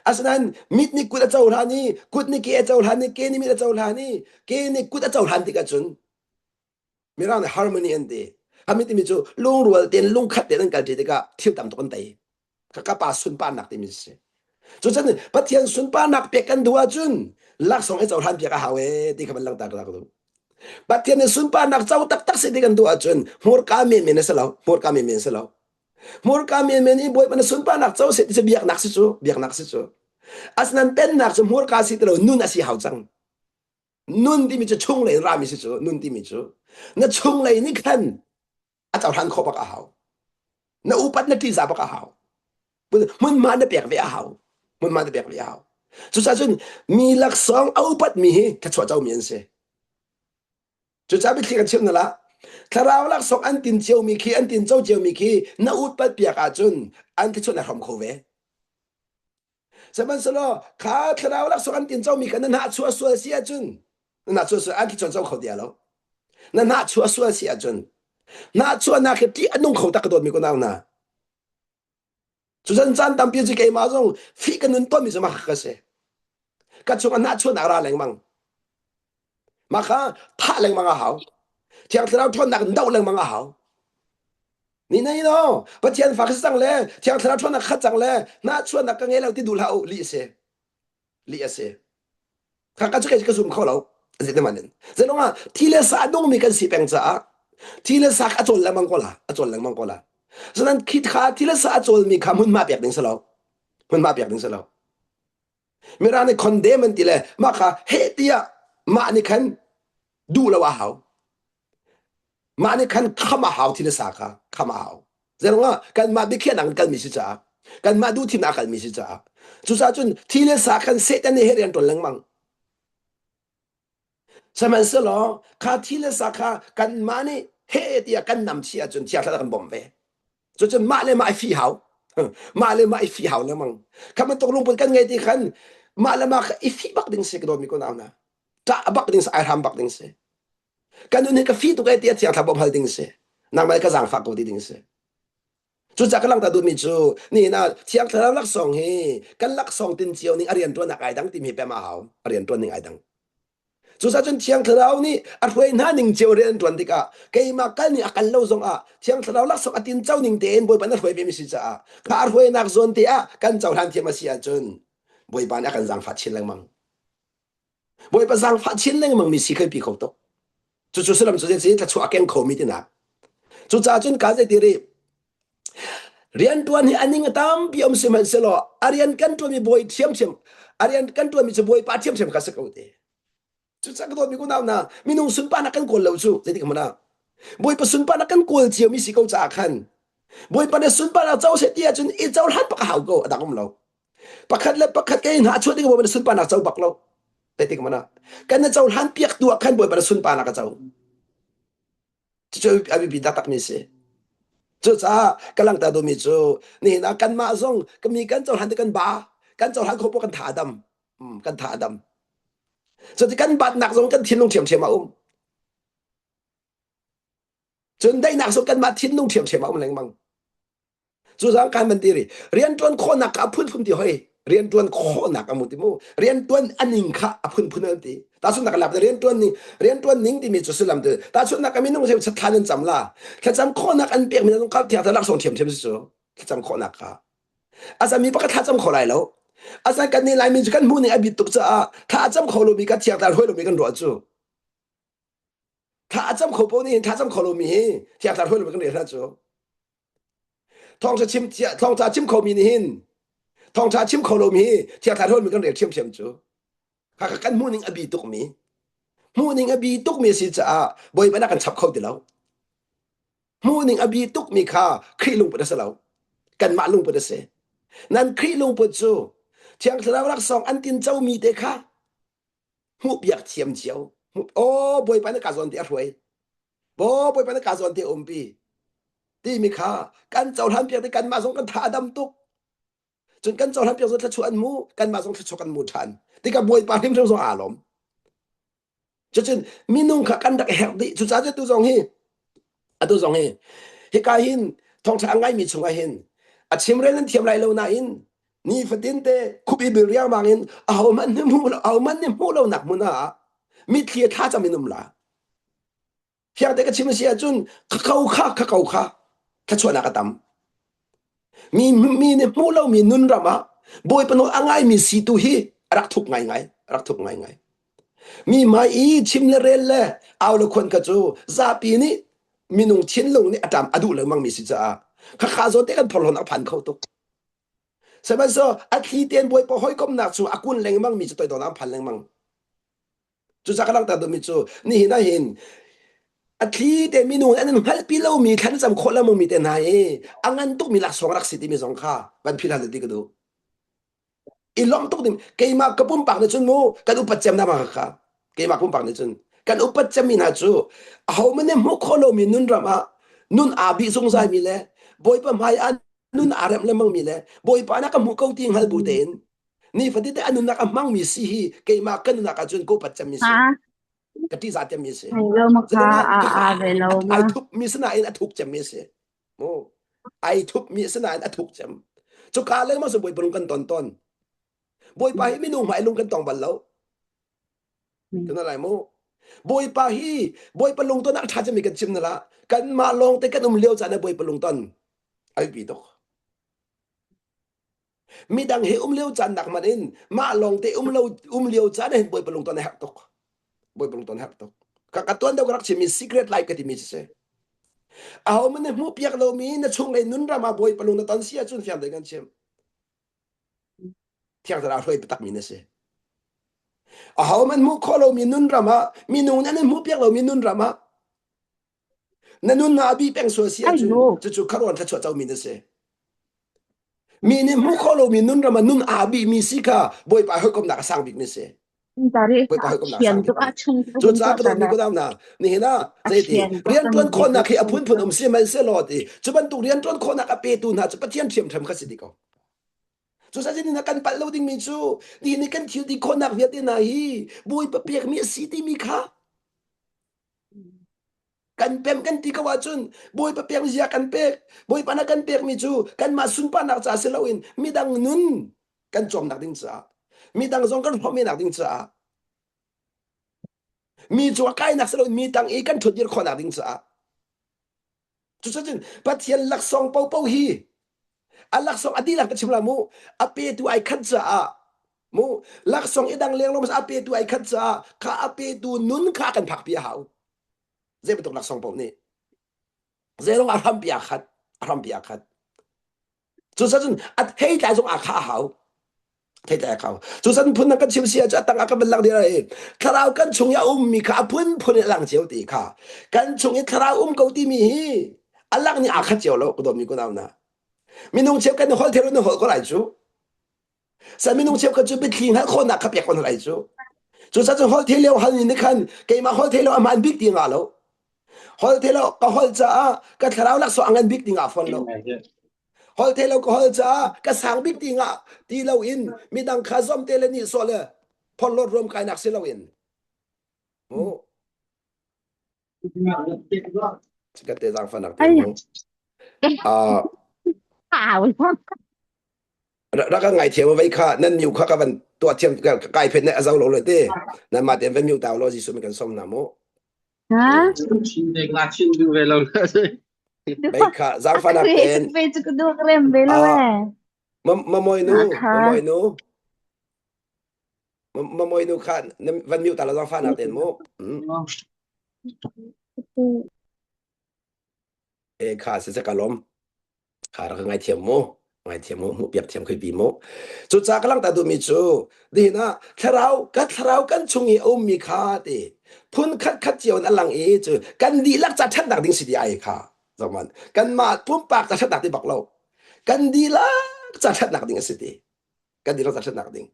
อาสนั้นมิดนี่กุดเจ้าหลานี่กุดนี่เกี่ยเจ้าหลานี่เกี่ยนี่มิดเจ้าหลานี่เกี่ยนี่กุดเจ้าหลานที่กันจุนมีร่างในฮาร์โมนีอันเดียฮามิติมิจูลุงรัวเตียนลุงขัดเตียนกันที่ก็เที่ยวตามตัวกันเตยก็ป้าสุนป้านักที่มิสจุดนั้นปัจเจียนสุนป้านักเปียกันดัวจุนลักส่งให้เจ้าหลานเปียกหาเวที่เขาเป็นลังตากระดูปัจเจียนสุนป้านักเจ้าตักสิที่กันดัวจุนมัวกามีเมนสลาวมัวกามีเมนสลาวมัวกามีเมนนี่บ่อยมันสุนป้านักเจ้าสิที่เบียกนักสิจูเบียกนักสิจูอาสนั้นเป็นนักสมัวกาสิที่เรานุ่นอาศัยหาวจังนุ่นที่มีจะชงเลยรามิสิจูนุ่นที่มีจูนั่นชงเลยนี่คันอาจารย์ทันขบกับหาวนั่นอุปัตนั่นที่จะกับหาวมันมาได้เปียกเวียหาวมันมาได้เปียกเวียหาวจุดนั้นมีหลักสองอุปัตมีถ้าชัวเจ้าเมียนเสียจุดนั้นเป็นที่กันเชื่อมนั่นละถ้าเราหลักสองอันตินเจียวมีขี้อันตินเจ้าเจียวมีขี้นั่นอุปัตเปียกอาจุนอันที่ชวนในหอมโคเวสมัยสโลข้าถ้าเราหลักสองอันตินเจ้ามีกันนั่นหาชัวเสียจุนนั่นหาชัวอันที่ชวนเจ้าเขาเดียวแล้วนั่นหาชัวเสียจุนน่าชวนนักที่อันนุ่งเขาตะกระโดดมีคนเอานะจุดนั้นจันทำเพียงจะเกี่ยมาจงฟิกันนุ่นต้นมีจะมาขัดเสียกัดชวนน่าชวนนักอะไรแรงมังมาข้าท่าแรงมังอ่ะเขาเที่ยงเราทนนักเดาแรงมังอ่ะเขานี่ไงเนาะปัจจัยฝากสังเลยเที่ยงเราทนนักขัดจังเลยน่าชวนนักกังเงเราที่ดูเราลีเสียข้าก็จะเกิดกระสุนเขาเราเสร็จมันเสร็จแล้วว่าที่เลสาดงมีกันสิเป็นจ้าที่เลสักอจลแล้วมังก็ละฉะนั้นคิดขาที่เลสักอจลมีคำหุ่นมาเปียกหนึ่งสลาวหุ่นมาเปียกหนึ่งสลาวเมื่อไรคอนเดมันที่เลยมาค่ะเฮติยามานี่คันดูแล้วว่าเขามานี่คันขมาเขาที่เลสักค่ะขมาเขา Zelonga kan ma bi khian ang kan mi si cha kan ma du thim na kan mi si cha chu sa chun thile sa kan se tan he rian ton lang mang saman se lo kha thile sa kha kan ma ni he tia kan nam chia chun chia tha kan bom ve chu chun ma le ma fi hao ma le ma fi hao le mang kha man tok lung pun kan ngai ti khan ma le ma i fi bak ding se ko mi ko na ta bak ding se ai ham bak ding se kan ni ka fi tu kai tia chia tha bom hal ding se nang mai ka jang fa ko ti ding se chu cha ka lang ta du mi chu ni na thiang thla lak song he kan lak song tin chiao ni arian to na kai dang ti mi pe ma hao arian to ning ai dang chu sa chun thiang thla ni a hroi na ning chiao rian ton ti ka ke ma kal ni akal lo zong a thiang thla lak song atin chau ning ten boi pan hroi pe mi si cha ka hroi nak zon ti a kan chau han ti ma sia chun boi ban a kan jang fa chin lang mang boi pa jang fa chin lang mang mi si khai pi khok to chu salam chu je ta chu aken kho mi ti na chu cha chun ka je ti ri rian tuan hi aning tam pi om seman selo arian kan tu mi boy thiam thiam arian kan tu mi che boy pa thiam thiam ka sa ko te chu sa ko mi ko na na mi nung sun pa na kan ko lo chu je ti ka mana boy pa sun pa na kan ko chiao mi si ko cha khan boy pa na sun pa na chau se tia chun i chau han pa ka hau ko da kom lo pakhat le pakhat ke na chu ti ko boy sun pa na chau bak lo te ti ka mana kan na chau han piak tu khan boy pa na sun pa na ka chau chu abi bi da tak mi se chu cha kalang ta do mi chu ni na kan ma zong ka mi kan chau han te kan ba kan chau han ko po kan tha dam kan tha dam so ti kan bat nak zong kan thin lung thiam thiam ma chun dai nak so kan ma thin lung thiam thiam ma leng mang chu sang kan man ti ri rian tuan kho nak a phun phun ti hoi rian tuan kho nak a mu ti mu rian tuan aning kha a phun phun ti ta sun nak lap rian tuan ning ti mi chu sulam de ta sun nak mi nung se thanen cham la kha cham kho nak an pek mi nung ka thia ta lak song thiam thiam su kha cham kho nak kha asa mi pa ka tha cham kho lai lo asa kan ni lai mi kan mu ni a bi tuk cha tha cham kho lo mi ka thia ta hoi lo mi kan ro chu tha cham kho po ni tha cham kho lo mi thia ta hoi lo mi kan re na chu thong cha chim kho mi ni hin thong cha chim kho lo mi thia ta hoi mi kan re thiam thiam chu kha kan mu ning a bi tuk mi mu ning a bi tuk mi si cha boi ba na kan chap kho ti lo mu ning a bi tuk mi kha khri lung pa da sa lo kan ma lung pa da se nan khri lung pa chu thiang thla lak song an tin chau mi te kha hu biak thiam chiao o boi pa na ka zon ti a hroi boi pa na ka zon ti pi ti mi kha kan chau han piak te kan ma song kan tha dam tuk chun kan chau han piak zo tha chu an mu kan ma song tha chu kan mu than ti ka boi pa him so a lom chun mi nung kha kan dak hek di chu cha je tu zong hi a tu zong hi ka hin thong cha ngai mi chunga hin a chim re nan thiam lai lo na in ni fatin te khubi bil riang mangin aw man ne mu lo nak mu na mi thia tha cha minum la hiang te ka chim sia chun kha kau kha tha chwa na ka tam mi ne mu lo mi nun ra ma boi pano angai mi si tu hi rak thuk ngai mi mai i chim le rel le aw lo khon ka chu za pi ni minung chin lung ni atam adu le mang mi si cha kha zo te kan phol hon a phan khau tuk saban so a thi ten boi po hoi kom na chu akun leng mang mi chu toi do na phan leng mang chu cha ka lang ta do mi chu ni hi na hin a thi te minung an hal pi lo mi than cham kho la mo mi te na angan tuk mi lak song rak si ti mi zong kha ban phil hal ti ka do ilom tuk dim ke ma ka pum pak na chun mo kan upat cham na ma kha ke ma pum pak na chun kan upat cham mi na chu how mane mo kholo mi nun rama nun a bi song sai mi le boi pa mai an nun aram le mang mi le boi pa na ka mu ko ting hal bu ten ni fati te anun na ka mang mi si hi ke ma kan na ka chun ko pat cham mi si ka ti za cham mi si lo ma kha a ve lo ma ai thup mi sna in a thuk cham mi si mo ai thup mi sna in a thuk cham chu ka le ma so boi pung kan ton boi pa hi mi nu mai lung kan tong bal lo kan lai mo boi pa lung ton a tha cha mi kan chim na la kan ma long te kan leo cha na boi pa lung ton ai bi to mi dang he leo chan nak manin ma long te leo cha na boi pa lung ton hak tok boi pa lung ton hak tok ka ton da rak chi mi secret life ka ti mi se a ho man mu piak lo mi na chung le nun ra ma boi pa lung ton sia chun fiam de kan chem thiang da hroi tak mi ne se a ho man mu kholo mi nun ra ma mi nu na mu piak lo mi nun ra ma นั่นนู่นนาบีแป้งสัวเสียจุน Ayo. จุคารอนทัชวเจ้ามีนเสมีนี่มุขโลมีนุ่นระมันนุ่นอาบีมีสิกาบ่อยไปเฮกมนักสร้างบิ๊กนี่เส Dari บ่อยไปเฮกมนักสร้าง aksyen บิ๊ tu ก action จุ tu จาก็มีก็ตามนะนี่นะใจดีเรียนต้นคนน่ะคืออพุนพุนเสียมันเสลอดีจุบันตุเรียนต้นคนน่ะก็เปตูนะจุปะเทียมเทียมทำคัสิดิกจุซะจินะกันปัดโลดิ้งมีจูนี่กันคิวดิคนนักเวียดนาฮีบ่อยปะเปียกมีสิติมีค่ะกันเปมกันติกว่าจุนบ่อยปะเปียกมียากันเปกบ่อยปะนักกันเปียกมีจูกันมาสุนปานักจาเสลวินมีดังนุนกันจอมนักดิ้งจ้ามีดังซองกันพอมีนักดิ้งจ้ามีจัวใกล้นักสลมีดังอีกันทุดยคนนักดิ้งจ้าจุซะจินปัทเทียนลักซองเป้าฮีอัลลักซองอดีลักตะชิมลามูอเปตุไอคัดจ้ามูลักซองอีดังเลี้ยงลมอเปตุไอคัดจ้าข้าอเปตุนุนข้ากันผักเปียหาวเจ็บตกลักซองเป้านี่เจลงอารมณ์เปียขัดอารมณ์เปียขัดจุซะจินอัดเฮยใจจงอาข้าหาวเฮยใจเขาจุซะจินพุ่นนักกันชิมเสียจะตั้งอากันเป็นหลังเดียวเองคราวกันชงยามีข้าพุ่นหลังเจียวตีข้ากันชงยาคราวเกาตีมีอัลลักนี่อาขัดเจียวแล้วก็โดนมีกูนาวนะมีนุ่งเชียวกันหอลเทลนุ่งหอลก็ไรจูสามีนุ่งเชียวกันจูเป็นทิ้งให้คนนักขับเปียกคนไรจูจูซะจนหอลเทลหันนี่คันเกยมาหอลเทลอามันบิ๊กติงาโลหอลเทลก็หอลจ้าก็ทราวลักษณ์อันบิ๊กติงาฟันโลหอลเทลก็หอลจ้าก็สร้างบิ๊กติงาตีเราอินมีดังคาซอมเทลนี่โซเลพอลรวมกันนักเสลาอินโอ้สกัดเตจังฟันนักเตข่าวแล้วก็ไงเทียมไว้ค่ะนั่นอยู่ค่ะกับมันตัวเทียมกับไก่เพชรเนี่ยเอาลงเลยเต้นั่นมาเต็มเป็นมิวดาวโลจิสุมันกันส้มน้ำโมฮะ Şimdi laçın düvelo. ไปค่ะจังฟันนักเต้น Fez ko do krem belo eh. มามอยนูค่ะวันมิวแต่เราจังฟันนักเต้นโมค่ะเสกลมค่ะเราก็ไงเทียมโมไงเทียมโมเปรียบเทียมคือปีโมจุดจากกำลังตาดูมีจูดีนะถ้าเรากันชงอีมีค่าติพุ่นคัดเจียวนั่นหลังจูกันดีลักจะชัดหนักดิ้งสิดีไอค่ะจังมันกันมาพุ่นปากจะชัดหนักที่บอกเรากันดีลักจะชัดหนักดิ้งสิดีกันดีลักจะชัดหนักดิ้ง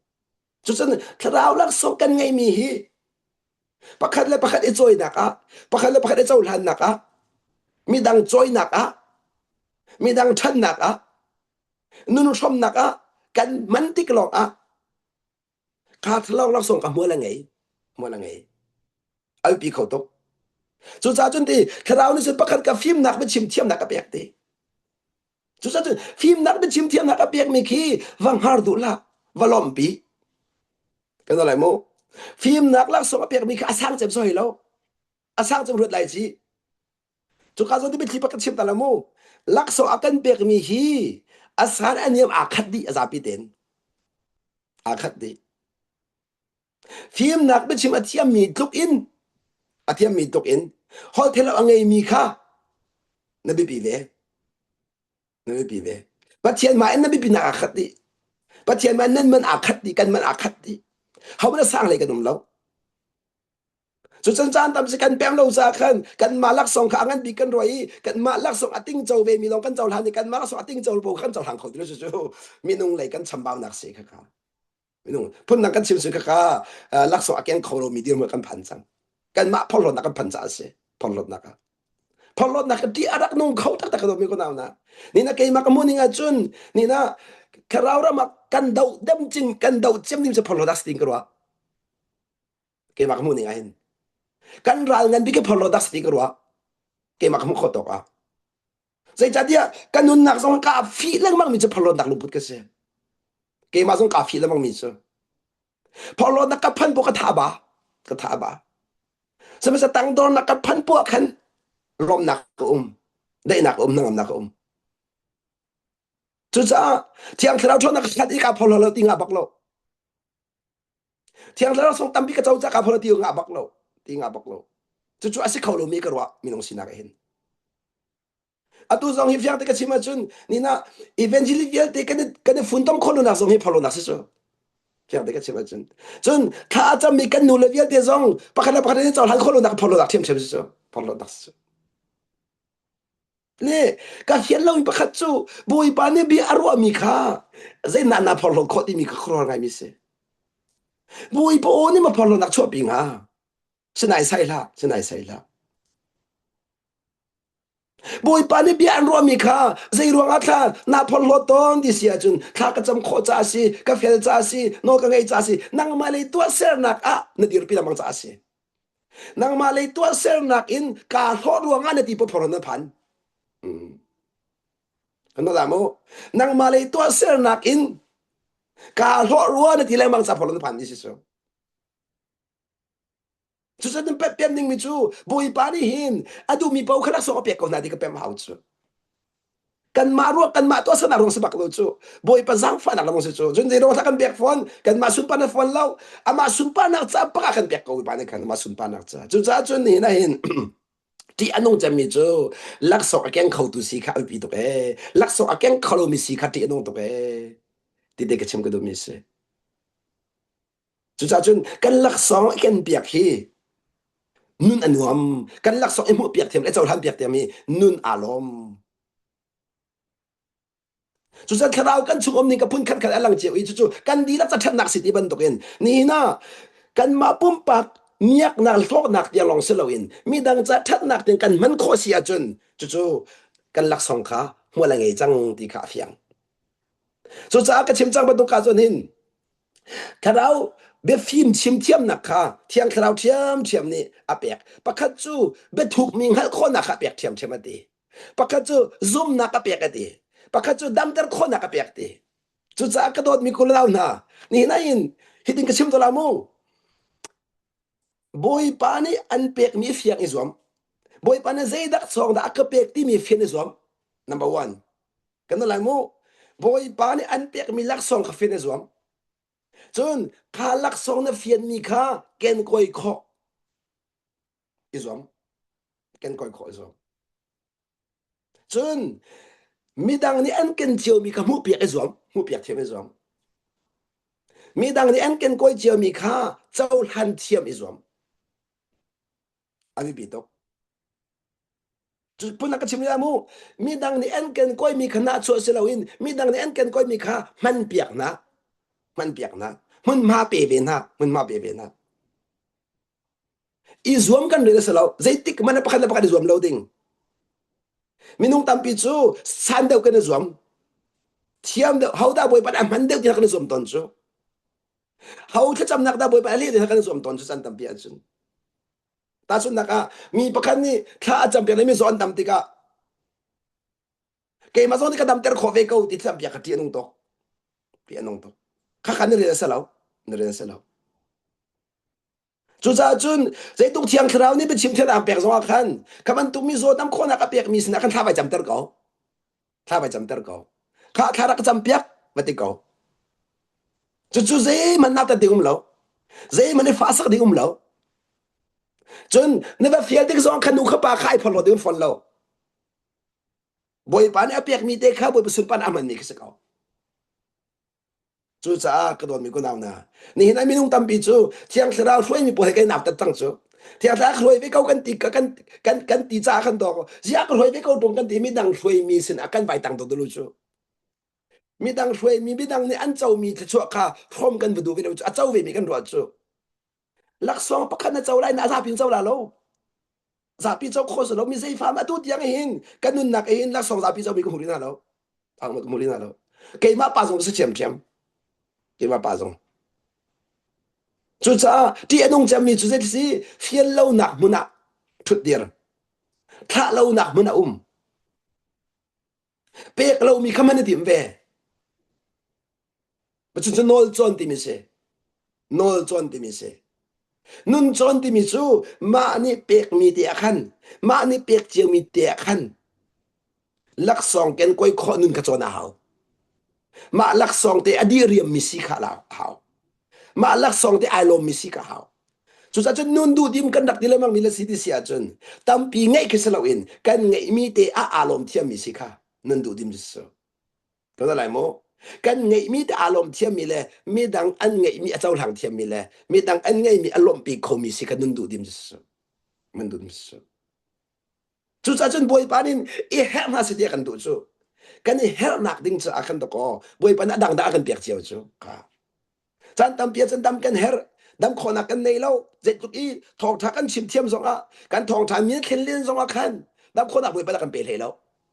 จุดนั้นถ้าเราลักส่งกันไงมีฮีประคัดและประคัดไอ้จอยหนักอ่ะประคัดและประคัดไอ้เจ้าหลานหนักอ่ะมีดังจอยหนักอ่ะมีดังชันหนักอ่ะนุ่นชมหนักอ่ะกันมันติกหลอกอ่ะขาดเราลักส่งกับมัวละไงเอาปีเขาตกจุดจ้าจนที่ถ้าเรานี่จะประคัดกับฟิล์มหนักเป็นชิมเทียมหนักกับเปียกตีจุดจ้าจนฟิล์มหนักเป็นชิมเทียมหนักกับเปียกมีขี้วังฮาร์ดูละวลอมปีกันอะไรโมฟิล์มหนักลักส่งกับเปียกมีขี้อาสร้างเจ็บซอยแล้วอาสร้างจำรวจไหลจีจุดข้าจนที่เป็นที่ประคัดชิมแต่ละโมลักส่งอากันเปียกมีขี้อาสารอันนี้อาคัดดีอาซาปิเตนอาคัดดีฟิล์มหนักเป็นชิมอาเทียมมีตุกอินฮอลเทลอังไงมีค่ะนบีปีเวปัจเจียนมาอันนบีปีนาอาคัดดีปัจเจียนมานั่นมันอาคัดดีกันมันอาคัดดีเขาไม่ได้สร้างอะไรกันหนุ่มเราสุดสันจานตามสิกันแปมเราซาคันกันมาลักส่งข้างันบีกันรวยกันมาลักส่งอติ้งเจ้าเวมีลองกันเจ้าหลานกันมาลักส่งอติ้งเจ้าโบกันเจ้าหลานเขาที่เรามีนุ่งไหลกันชำบาวนักเสกค่ะมีนุ่งพุ่นนักกันชิมสุขค่ะลักส่งอแกนเขาเรามีเดียวเหมือนกันพันจังกันมาพอลนักกันพันจ่าเสพอลนักที่อารักนุ่งเขาตักกันมีคนเอานะนี่นะเกย์มากมุนิงอาจุนนี่นะคราวเรามากันดาวดำจริงกันดาวเจมนี่จะพอลดัสติงกรัวเกย์มากมุนิงเห็นกันรัลเงินบิกพอลดัสติกรัวเกย์มากมุขตกอ่ะใช่จัดเดียกันนุ่นนักสงกาฟีเรื่องมังมีจะพอลดักลุบุตรกันเสียเกย์มาสงกาฟีเรื่องมังมีจะพอลดักกับพันพวกกระทาบะสมัยจะตั้งโดนนักกับพันพวกขันรมนักได้นักนักจุดจ้าเที่ยงเราชนนักขัดอีกาพอเราติงาบักโลเที่ยงเราส่งตั้มพิกเจ้าจากาพอเราติงาบักโลจุดอาศัยเขาเรามีกระวะมีน้องสินาเห็นอะตุซองฮิฟยังเตกชิมาจุนนี่นะอีเวนจิลิเวลเตกันฟุนตอมคนนักส่งให้พอเรานักสิจ้ะเที่ยงเตกชิมาจุนข้าจะมีกันนูเลเวลเตซองปะคันนี่เจ้าหลานคนนักพอเรานักเทียมสิจ้ะพอเรานัก le ka hian lo mi pakhat chu boi pa ne bi aro mi kha zai na phol lo kho ti mi khror ngai mi se boi pa o ni ma phol lo nak chho pi nga sinai sai la boi pa ne bi an ro mi kha zai ro nga thla na phol lo ton di sia chun thla ka cham kho cha si ka fel cha si no ka ngai cha si nang ma le to ser nak a na dir pi lamang cha si nang ma le to ser nak in ka tho ro nga ne ti po phol na phan kan da mo nang ma le to ser nak in ka tho ro ne ti lamang cha phol na phan di si so chu sa den pem ning mi chu boi pa ni hin adu mi pau khala so pe ko na di ka pem hau chu kan ma ro kan ma to sa na rong sa bak lo chu boi pa zang fa na la mo se chu jun de ro ta kan bek phone kan ma sun pa na phone lo ama sun pa na cha pa kan bek ko pa ne kan ma sun pa na cha chu cha chun ni na hin ti anong jam mi chu lak so a ken khau tu si kha pi to e lak so a ken khalo mi si kha ti anong to e ti de ka chem ka do mi se chu cha chun kan lak so ken biak hi nun anuam kan lak so emu biak them le chau han biak them mi nun alom chu sa kharau kan chungom ni ka phun khat khat alang che ui chu kan di la cha that nak siti ban token ni na kan ma pum pak miak nak thok nak dia long seloin mi dang cha that nak ten kan man kho sia chun chu kan lak song kha hwa la ngai chang ti kha fiang chu cha ka chim chang ba to ka chon hin kharau be phim chim thiam nak kha thiang kharau thiam ni apek pakhat chu be thuk ming hal kho nak kha pek thiam ati pakhat chu zoom nak ka pek ati pakhat chu dam ter kho nak ka pek ti chu cha ka dot mi kul law na ni na in hiding ka chim to la mo boi pa ni an pek mi fiang izom boi pa na zaidak song da ka pek ti mi fian izom number 1 kan la mo boi pa ni an pek mi lak song ka fian izom chun kha lak song na fian mi kha ken koi kho izom ken koi kho izom chun midang ni an ken chiu mi kha mu piak izom mu piak thiam izom midang ni an ken koi chiu mi kha chau han thiam izom ani bi to chu pun ka chim ya mu midang ni an ken koi mi khana chu selawin midang ni an ken koi mi kha man piak na mun ma pe be na izom kan re selaw zaitik man pa khan izom loading minung tampi chu san deu kan izom thiam de how da boy pa man deu ti kan izom ton chu how cha cham nak da boy pa ali de kan izom ton chu san tampi achun ta sun naka mi pakhan ni tha cham pe mi zon tam ti ka ke ma zon ti ka dam ter kho ve ko ti cham pia ka ti anung to kha khan re selaw chu cha chun zai tuk thiang khrau ni be chim thera pek zo khan kaman tu mi zo tam khona ka pek mi sna kan tha ba jam ter ko kha thara ka jam pek ba ti ko chu zai man na ta de lo zai man fa sa de lo chun ne ba fiel de zo kan nu kha pa khai phol de phol lo boy pan a pek mi te kha boy sun pan aman ni ka ko chu cha ka don mi ko naw na ni na mi nung tam pi chu thiang khrau thloi mi po he kai nap ta tang chu thiang ta khloi ve kau kan ti ka kan ti cha khan to zia ka hloi ve kau dong kan ti mi dang thloi mi sin akan bai tang to lu chu mi dang thloi mi dang ni an chau mi chu kha thom kan bu du ve chu a chau ve mi kan ro chu lak song pakhan na chau lai na za pin chau la lo za pi chau kho so lo mi zai fa ma tu tiang hin kan nun nak hin lak song za pi chau mi ko hu ri na lo ang mo ko ri na lo ke ma pa song se chem ke ma pa song chu cha ti anong jam mi chu se si fiel lo nak muna thut dir tha lo nak muna pek lo mi khaman ti ve ba chu nol chon ti mi se nun chon ti mi chu ma ni pek mi ti akhan ma ni pek chiu mi ti akhan lak song ken koi kho nun ka chona hau ma lak song te adiriam mi si kha la hau ma lak song te alom mi si ka hau chu cha chun nun du dim kan dak dilemang mi la si ti sia chun tam pi ngai ke selawin kan ngai mi te alom thiam mi si kha nun du dim so to da lai mo kan ngai mi te alom thiam mi le mi dang an ngai mi a chau lang thiam mi le mi dang an ngai mi alom pi kho mi si ka nun du dim so man du dim so chu cha chun boi panin e her na se dia kan du chu kan her nak ding cha akan to ko boi pan adang da kan pek chiao chu ka chan tam pia chan tam kan her dam khona kan nei lo je tu i thong tha kan chim thiam zonga kan thong tha mi khen len zonga khan dam khona boi pa kan pe le lo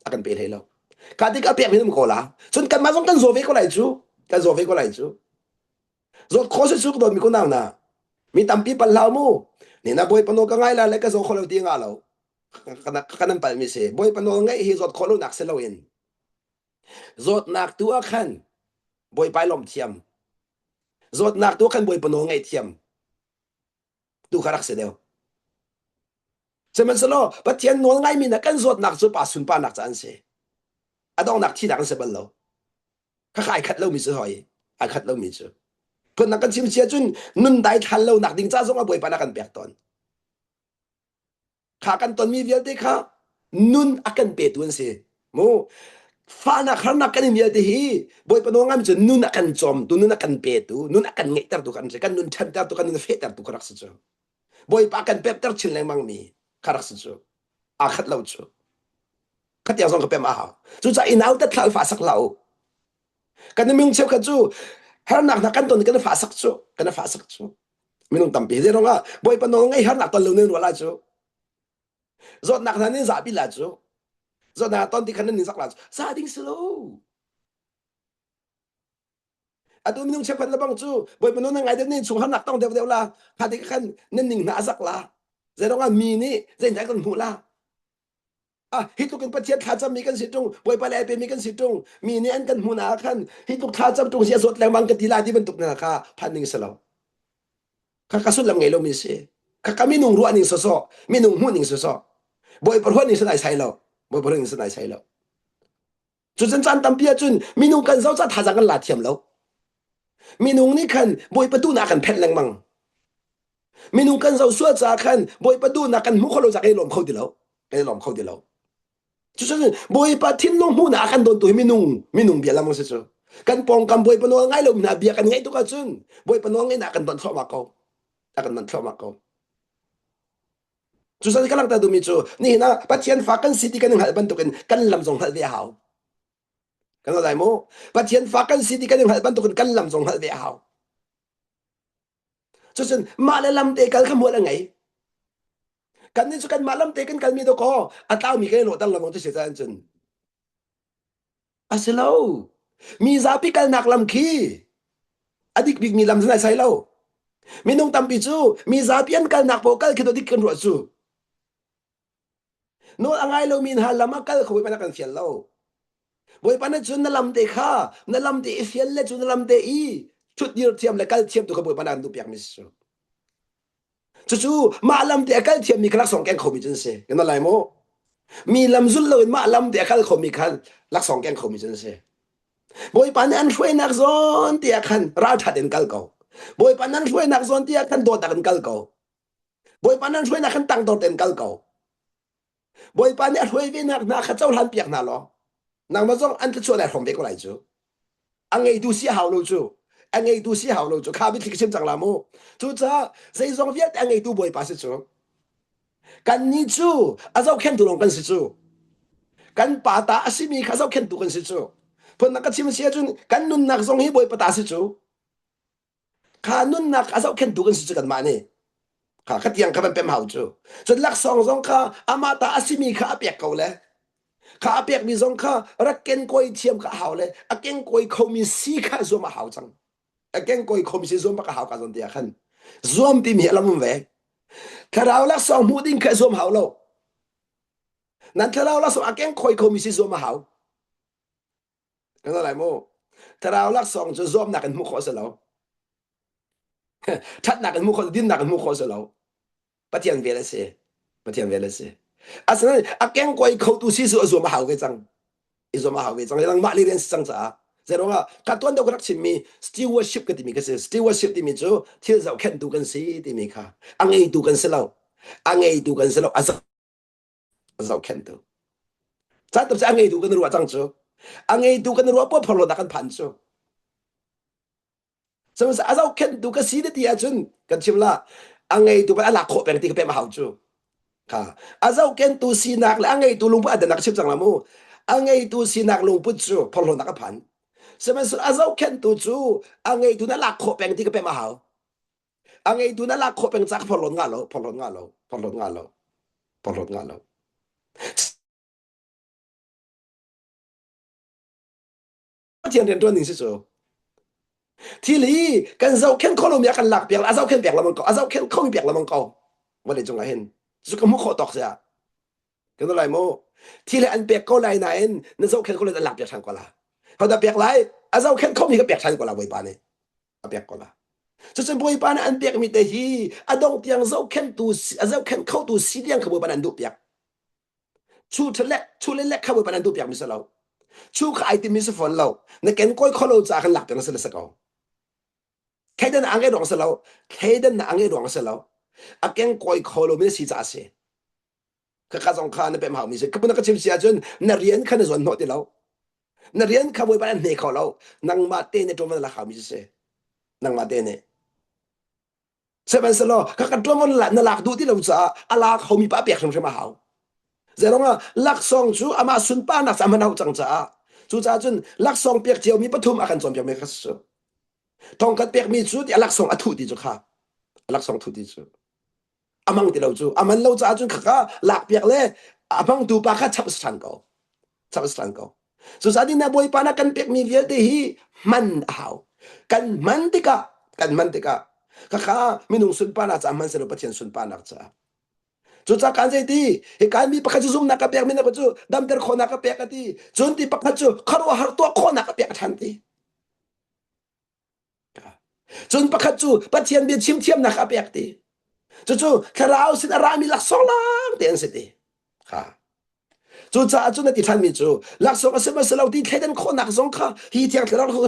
akan pe le lo ka ti ka pek mi ko la chun kan ma zong kan zo ve ko lai chu kan zo ve ko lai chu zo kho se chu ko mi ko na na mi tam pi pal lao mu ni na boi pano ka ngai la le ka zo kho lo ti nga lo kanan pal mi se boi pano ngai hi zot kho lo nak se lo in zot nak tu a khan boi pai lom thiam zot nak tu khan boi pano ngai thiam tu kharak se deu semen selo pathian no ngai mi na kan zot nak chu pa sun pa nak chan se adong nak thi dak se bal lo kha khai khat lo mi se hoi a khat lo mi chu pun nak kan chim sia chun nun dai than lo nak ding cha zong a boi pa na kan pek ton kha kan ton mi vial te kha nun akan pe tun se mo fa na khan nak kan mi te hi boi pa no ngam chu nun akan chom tu nun akan pe tu nun akan ngai tar tu kan se kan nun chan tar tu kan nun fe tar tu kharak se chu boi pa kan pep tar chin leng mang mi kharak se chu a khat lo chu khat ya zong ka pe ma ha chu cha inau ta thal fa sak lau kan ming cheu kha chu har nak na kan ton kan fa sak chu kan fa sak chu minung tampi ze ronga boi pa no ngai har nak ton lo nen wala chu zot nak na ni za bi la chu zot na ton ti kan ni sak la sa ding slow atu minung cheu kan la bang chu boi pa no na ngai de ni chung har nak tong de la kha ti kan nen ning na sak la ze ronga mi ni ze ngai kan hu la hituk kan pathian tha cham mi kan situng boi pa le pe mi kan situng mi ni an kan huna khan hituk tha cham tung sia zot lang mang ka tila di ban tuk na kha phaning selo kha ka sun lam ngai lo mi se kha ka mi nung ru aning so so mi nung hu ning so so boi par hon ni sanai sai lo boi par ni sanai sai lo chu chen chan tam pia chun mi nung kan zau cha tha jang kan la thiam lo mi nung ni khan boi pa tu na kan phet lang mang mi nung kan zau suwa cha khan boi pa du na kan mu kholo ja kai lom khau di lo kai lom khau di lo chu chen boi pa thin long hu na kan don tu mi nung bia lam se chu kan pong kam boi pa no ngai lo na bia kan ngai tu ka chun boi pa no ngai na kan don tho ma ko ta kan man tho ma ko chu chen kalak ta du mi chu ni na pathian fa kan city kan hal ban tu kan lam jong hal ve hao kan lo dai mo pathian fa kan city kan hal ban tu kan lam jong hal ve hao chu chen ma le lam te kal kham mo la ngai kan ni chu kan malam te kan kalmi do ko ataw mi ke lo dang lamong te se jan chen aselo mi zapi kal nak lam khi adik big mi lam jana sai lo minung tampi chu mi zapian kal nak po kal khido dik kan ro chu no angai lo min hal lama kal khoi pa na kan fial lo boi pa na chun na lam te kha na lam te fial le chun na lam te i chut dir thiam le kal thiam tu ka boi pa na du piak mi chu chu ma lam te kal thiam mi khlak song keng khomi chen se kan lai mo mi lam zul lo ma lam te kal khomi khan lak song keng khomi chen se boi pan an shwe nak zon ti khan ra tha den kal ko boi pan an shwe nak zon ti khan do ta kan kal ko boi pan an shwe nak khan tang do ten kal ko boi pan an shwe vi nak na kha chau han piak na lo nang ma zong an te chu la hom be ko lai chu angai du si hao lo chu angai tu si hao lo chu kha bi thik sim chang la mo chu cha sei zong viet angai tu boi pa se chu kan ni chu azau khen tu long kan se chu kan pa ta asimi kha zau khen tu kan se chu pon na ka chim sia chun kan nun nak zong hi boi pa ta se chu kha nun nak azau khen tu kan se chu kan ma ni kha ka tiang ka ban pem hao chu chun lak song zong kha ama ta asimi kha apek ko le kha apek mi zong kha raken koi thiam kha hao le aken koi khomi si kha zo ma hao chang again koi komisi zom ka hau ka zon dia khan zom ti mi lam ve tharau la song mu ding ka zom hau lo nan tharau la song again koi komisi zom hau kan lai mo tharau la song zo zom na kan mu kho se lo that na kan mu kho din na kan mu kho se lo patian ve le se asana again koi kho tu si zo zom hau ve chang i zom hau ve chang lang ma li ren chang cha zeronga katwan do krak chimmi stewardship ka timi ka se stewardship timi chu thil zau khen tu kan si timi kha angai tu kan se lo azau khen tu cha tab cha angai tu kan ruwa chang chu angai tu kan ruwa po pholo da kan phan chu so azau khen tu ka si de ti a chun kan chimla angai tu ba ala kho peng ti ka pe ma hau chu ค่ะazau ken tu sinak la angai tu lungpa adanak chip jang lamu angai tu sinak lungpu chu pholo nak phan semen azau ken tu chu angai tu na lak kho peng ti ka pe ma hao angai tu na lak kho peng chak pholo ngalo thiên thiên tuan ning si chuทีลีกันเจ้าเข็นคนเรามีกันหลักเปียกอาเจ้าเข็นเปียกละมังก็อาเจ้าเข็นเขามีเปียกละมังก็วันนี้จงไงเห็นสุกมุขขอตอกเสียกันอะไรโมทีลีอันเปียกก็ไรไหนนั่นเจ้าเข็นเขาเลยหลักเปียกทันกว่าละเขาจะเปียกไรอาเจ้าเข็นเขามีก็เปียกทันกว่าละวัยปานนี่เปียกกว่าละจะเป็นวัยปานอันเปียกมีแต่ฮีอาดงเตียงเจ้าเข็นตูอาเจ้าเข็นเข้าตูสีเดียงขบวนปานอันดูเปียกชูทะเลชูเล็กขบวนปานอันดูเปียกมิสเราชูขายติมิสฝนเราในแกนก้อยเขาเราจะกันหลักเปียกนั่นสิละสักเอาKaidan angai dong selaw, kaidan angai dong selaw. Akeng koi kholo mi si za se. Ka ka jong kha na pem hau mi se. Ka pun ka chim sia chun na rian kha na zon no ti law. Na rian kha boi ba ne kho law. Nang ma te ne to ma la hau mi se. Nang ma te ne. Seven selo ka ka to mon la na lak du ti law za ala hau mi pa pek som ma hau. Zerong lak song chu ama sun pa na sa ma nau chang cha. Chu cha chun lak song pek jiao mi pathum akan chom pek me kha su. ทองกันเปียกมีจุดอลักษณ์อทุติจุค่ะอลักษณ์ทุติจุอามังติเราจุอามันเราจะจุนขะหลักเปียกเลยอามังดูปากชับสถานก็สุดท้ายนี่นะบอยปานะกันเปียกมีเวียตีฮีมันหาวกันมันติกะขะมีนุ่งสุนปานะจะมันเสร็จประเทศสุนปานะจะจุดจากการใจดีเหตุการณ์มีปากจุ่มนักเปียกมีนักจุดำเตอร์คนนักเปียกตีจุนที่ปากจุขรัวหาตัวคนนักเปียกทันทีจนประคัจูปะเทียนเบียชิมเทียมนักเปียกตีจู่ๆคาราวสินรามีหลักสองลังเตียนสิตีค่ะจู่จ้าจู่นั่นที่ท่านมีจู่หลักสองก็เสมอเราที่เทนคนนักสองค่ะฮีเทียงคาราวเขา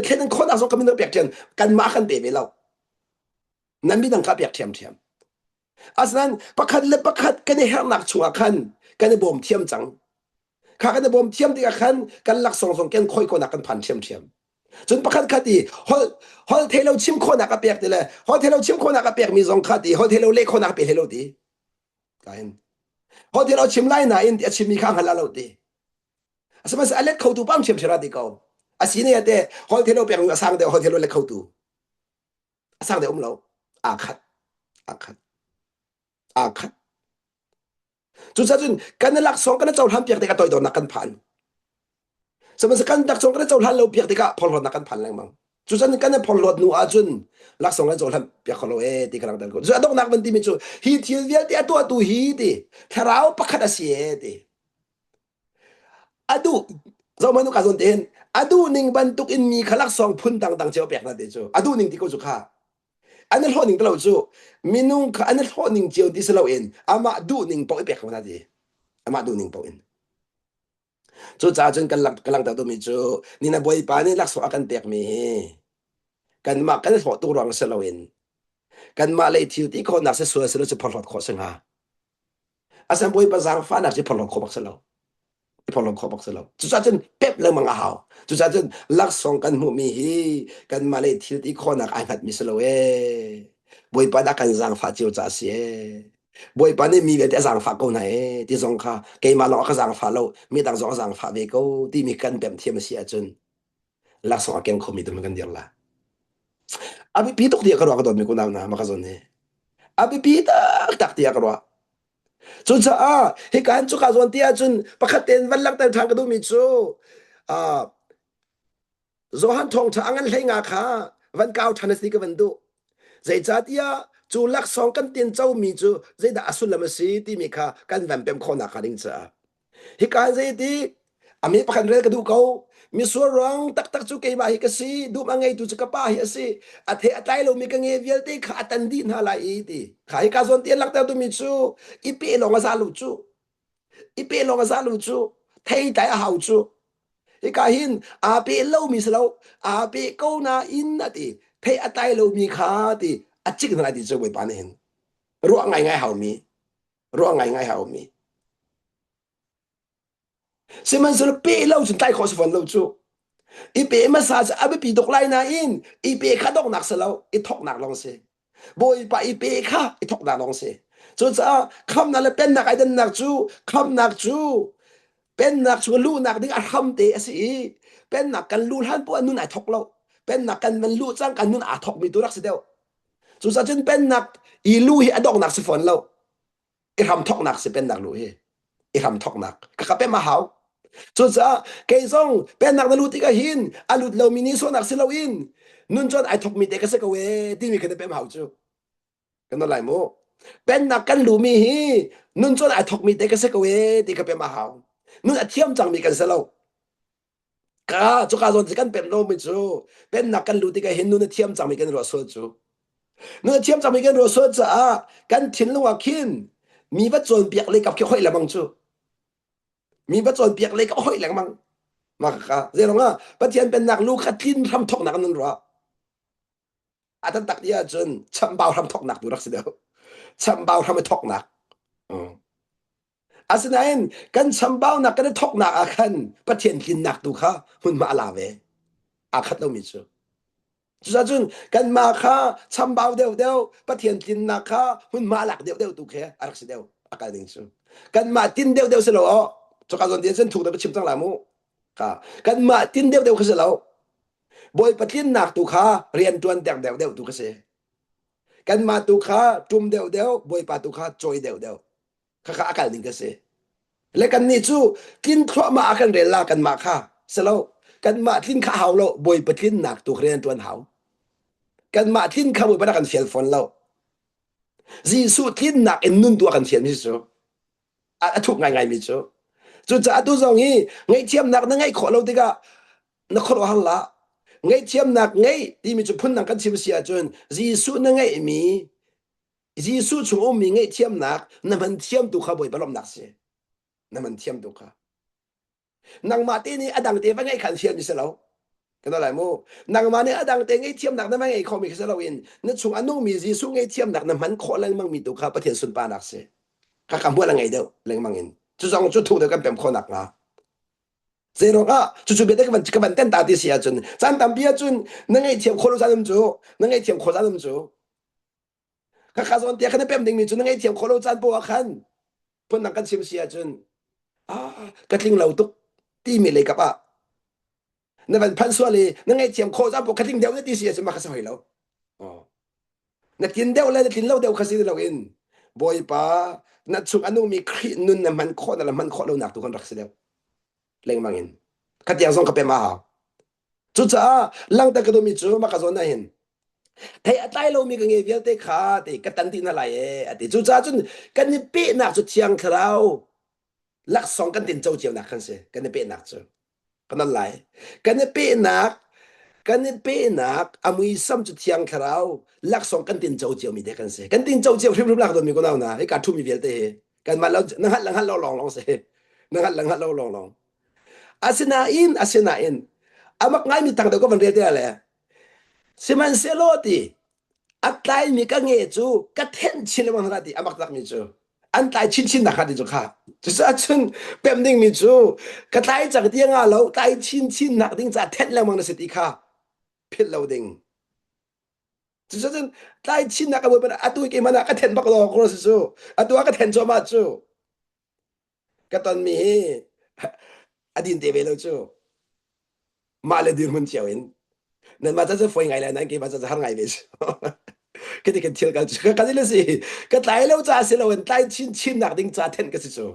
เทนคนนักสองก็มีนักเปียกเทียนกันมากันเตะไปแล้วนั้นมีนักเปียกเทียมอาศัยนั้นประคัดเล็บประคัดกันในแห่งนักชัวคันกันในบ่มเทียมจังข้ากันในบ่มเทียมที่คันกันหลักสองกันค่อยคนนักกันผ่านเทียมจนประคัดคดีฮอลเทลชิมคนนักเปียกตีเลยฮอลเทลชิมคนนักเปียกมีสองคดีฮอลเทลเล็กคนนักเปียกเฮลตีกันฮอลเทลชิมไล่ไหนอินที่ชิมมีข้างหันเราตีสมัยอเล็กเขาตูปั้มชิมเชราดีเขาอาศัยเนี่ยแต่ฮอลเทลเปียกมีสร้างแต่ฮอลเทลเล็กเขาตูสร้างแต่เราอาคัดจุดสุดกันหลักสองกันเจ้าทำเปียกแต่ก็ต่อยโดนนักกันผ่านสมัยกันดักสองกันเจ้าทันเราเปียกติกะพอลดนักกันพันแรงมั้งจุดนั้นกันพอลดนัวจุนลักสองกันเจ้าทันเปียกเขาเราติกำลังดันกูจุดต้องนักมันตีมิจูฮีทีเวียติตัวตูฮีติถ้าเราปักขัดเสียติอดูเราไม่ต้องการสนเต็นอดูนิ่งบรรทุกอินมีขลักสองพุ่นต่างเจ้าเปียกนั่นเดียวอดูนิ่งที่กูจุค่ะอันนั้นหัวนิ่งตลอดจูมินุ่งอันนั้นหัวนิ่งเจียวที่เราเองอามาดูนิ่งปอยเปียกเขานั่นเดียวอามาดูนิ่งปอยจู่จ้าจนกันลังตัวมีจู่นี่นะบอยปานี่ลักษณะกันเปียกมีกันมากันหัวตัวรังเสลวินกันมาเลยทิวที่คนนักเสวยเสลจะพลอดขอสิงหาอาศัยบอยปาสังฟ้านักจะพลอดขอบักเสลจู่จ้าจนเป๊บเลยมังอาหาวจู่จ้าจนลักษณะกันมุมีกันมาเลยทิวที่คนนักไอ้พัดมิสลเวบอยปานักกันสังฟ้าจู่จ้าเสียบอยปานี่มีเวทีสังฟ้ากูไหนที่สงข้าเกมาหลอกสังฟ้าเรามีต่างสองสังฟ้าเวกูที่มีกันแบบเทียมเสียจนลักษณะเก่งคมมีตัวมันกันเดียวละอาบิปีตุกเดียกรัวก็โดนมีกูนาวนะมาขจรเนี่ยอาบิปีตักเดียกรัวจุดจ้าเหตุการณ์จุกขจรเดียจนประคัดเต็นวันลักแต่ทางกระดูมีจูโจฮันทองทางอันเลยงาค่ะวันเก้าทันสิกวันดูใจจ้าเดียจูลักสองกันเตียนเจ้ามีจูใจด่าสุลมาสีที่มีค่ะกันแวมเป็นคนนักการิงจ้าเหตุการณ์ใจที่อามีประคันเรื่องกระดูเขามีส่วนร้องตักจูเกย์มาฮิกสิดูมังไงดูจะกระป้าฮิสิอาเทอตายเรามีกังเงียเวียลที่ขาตันดีน่าละอีดีขายการส่วนเตียนลักแต่ตัวมีจูอีเปลงอาซาลูจูเทยใจหาวจูเหตุการณ์หินอาเปเล่ามีสโลอาเปกูนาอินนะดีเทอตายเรามีขาดีอาจิกนั่นดีจะไว้ปานเห็นรู้ไงหาวมีสมันสุดเปเล่าจนใต้ขอสฟันเราจูอีเปมาซาจะอาเปปีตกไล่นาอินอีเปข้าดอกหนักเสลาอีทอกหนักลองเสบอยไปอีเปข้าอีทอกหนักลองเส จุจะคำนั้นเป็นนักไอ้เดินนักจูคำนักจูเป็นนักจูลู่นักดิ้งอาทำเตะสิเป็นนักกันลู่หันพวกนุ่นไอ้ทกเราเป็นนักกันมันลู่จังกันนุ่นอาทกมีตัวรักสิเดียวจุจะจนเป็นนักอีลู่ฮีอดอกนักสิฝนเราอีทำทกนักสิเป็นนักลู่ฮีอีทำทกนักก็เป็นมาหาวจุจะเกยซงเป็นนักนั่นลู่ที่ก็หินอาลุดเรามินิโซนักสิเราอินนุ่นจนไอ้ทกมีเตะก็เสกเวที่มีคนเป็นมาหาวจูกันนั่นไรโมเป็นนักกันลู่มีฮีนุ่นจนไอ้ทกมีเตะก็เสกเวที่ก็เป็นมาหาวนุ่นเทียมจังมีกันเสเรากาจุกาจนสิกันเป็นโลมิจูเป็นนักกันลู่ที่ก็เห็นนุ่นเทียมจังมีกันรัวสวจูนุ่นเทียมจังมีกันรัวสวจ้ากันทิ้งลงว่าคินมีวัดจนเปียกเลยกับเขี้ยวห้อยละมังจูมีวัดจนเปียกเลยกับห้อยละมังมากะเรื่องว่าปะเทียนเป็นนักลู่ขัดทิ้นทำทกนักนั่นรัวอาจารย์ตักเดียจนช้ำเบาทำทกนักดูรักสิเดียวช้ำเบาทำให้ทกนักอาสนัยกันช้ำเบานักกันทกนักอาคันปะเทียนกินนักดูค่ะหุ่นมาลาเวอาคัดเรามีจูจุนกันมาค่ะช้ำเบาเดียวปะเทียนกินนักค่ะหุ่นมาหลักเดียวดูแค่อารักสิเดียวอาการดิ้งจูกันมาตินเดียวเสร็จแล้วจุกาจนเดียนเส้นถูกได้ไปชิมตั้งหลายมู่ค่ะกันมาตินเดียวก็เสร็จแล้วบอยปะเทียนนักดูค่ะเรียนจวนเดียวดูก็เสร็จกันมาดูค่ะจุ่มเดียวบอยปะดูค่ะจอยเดียวค่ะอาการดิ้งก็เสร็จและกันนี่จูกินครัวมาอาการเรลากันมาค่ะเสร็จแล้วกันมาทิ้นข้าวเราบอยปะเทียนนักดูเรียนจวนหาวกันมาทิ้นข้าวบอยปะกันเสียฝนเราจีสูทิ้นนักเอ็นนุ่นตัวกันเสียมิจูถูกง่ายมิจูจุจะตัวจงฮีไงเทียมนักนั่งไงขอเราติกะนักขอเราหันละไงเทียมนักไงที่มีจุพุ่นนักกันชิมเสียจนจีสูนั่งไงมีจีสูชงมีไงเทียมนักนั่นมันเทียมตัวข้าบอยปลอมนักเสียนั่นมันเทียมตัวข้านังมาตีนี่อดังเตว่าไงขันเทียมนี่เสียแล้วกันอะไรมู่นังมาเนี่ยอดังเตไงเทียมนักนั่นไงเขามีเสียแล้วอินนั่นชงอันนู้มีจีสูไงเทียมนักนั่นมันขอแรงมั่งมีตัวข้าประเทศสุนปานักเสียข้าคำพูดอะไรไงเดียวแรงมั่งอินจุดสองจุดถูกเดียวกันเป็นคนหนักนะเซโรก็จุดเบียดกันเต้นตาดีเสียจนจันตามเบียจนนั่งไงเทียมโคโลจานมจูนั่งไงเทียมโคจานมจูข้าข้าส่วนเดียกันเป็นดิ่งมีจนนั่งไงเทียมโคโลจานปัวขันพุ่นนักกันชิมเสียจนกระทิงเราตุกตีมีเลยกับนั่นเป็นพันส่วนเลยนั่งไงเทียมโคจานปัวกระทิงเดียวนี่ตีเสียจนมาข้าสวยแล้วนักกินเดียวเลยนักกินเหล้าเดียวข้าสิเราเองบอยป้านัดสุกอันนู้มีครีนุ่นน่ะมันโคตรอะไรมันโคตรเราหนักทุกคนรักเสียแล้วเล่งมังอินขัดยังส่งกับเป็นมาหาจุดจ้าลังตะกระโดมีจูมาขจรนั่นเห็นเฮ้ยตายเรามีกันเงี้ยเวียเตะขาเตะกันตันทีนั่นแหละจุดจ้าจนกันนี่เป๊ะหนักจุดเชียงคราวลักสองกันตินเจ้าเจียวหนักขันเสียกันนี่เป๊ะหนักจูกันนั่นแหละกันนี่เป๊ะหนักอามุยซ้ำจุดเชียงคราวลักสองกันตินเจ้าเจียวมีเด็กกันเสียกันตินเจ้าเจียวริบลักโดนมีคนเอานะไอ้การทุ่มมีเวียเตะกันมาแล้วนั่งหันเราลองเสียนั่งหันเราลองasinain amak ngai mi tang da ko ban re de la siman seloti atlai mi ka nge chu ka then chin le man ra di amak tak mi chu an tai chin na kha di chu kha chu sa chun pem ding mi chu ka tai chak ti nga lo tai chin na ding cha then le man na se ti kha phit lo ding chu sa chun tai chin na ka bo ba atu ke man ka then bak lo ko su atu ka then cho ma chu ka ton mi adin de ve lo chuมาเลยดื่มมันเจียวเองนั่นมาจะfoiไงแล้วนั่นก็มาจะหาไงเลยก็ที่กันเที่ยวกันก็ได้เลยสิก็ตายแล้วจ้าสิเราตายชินนักดิ้งจ้าเท่นก็สิจู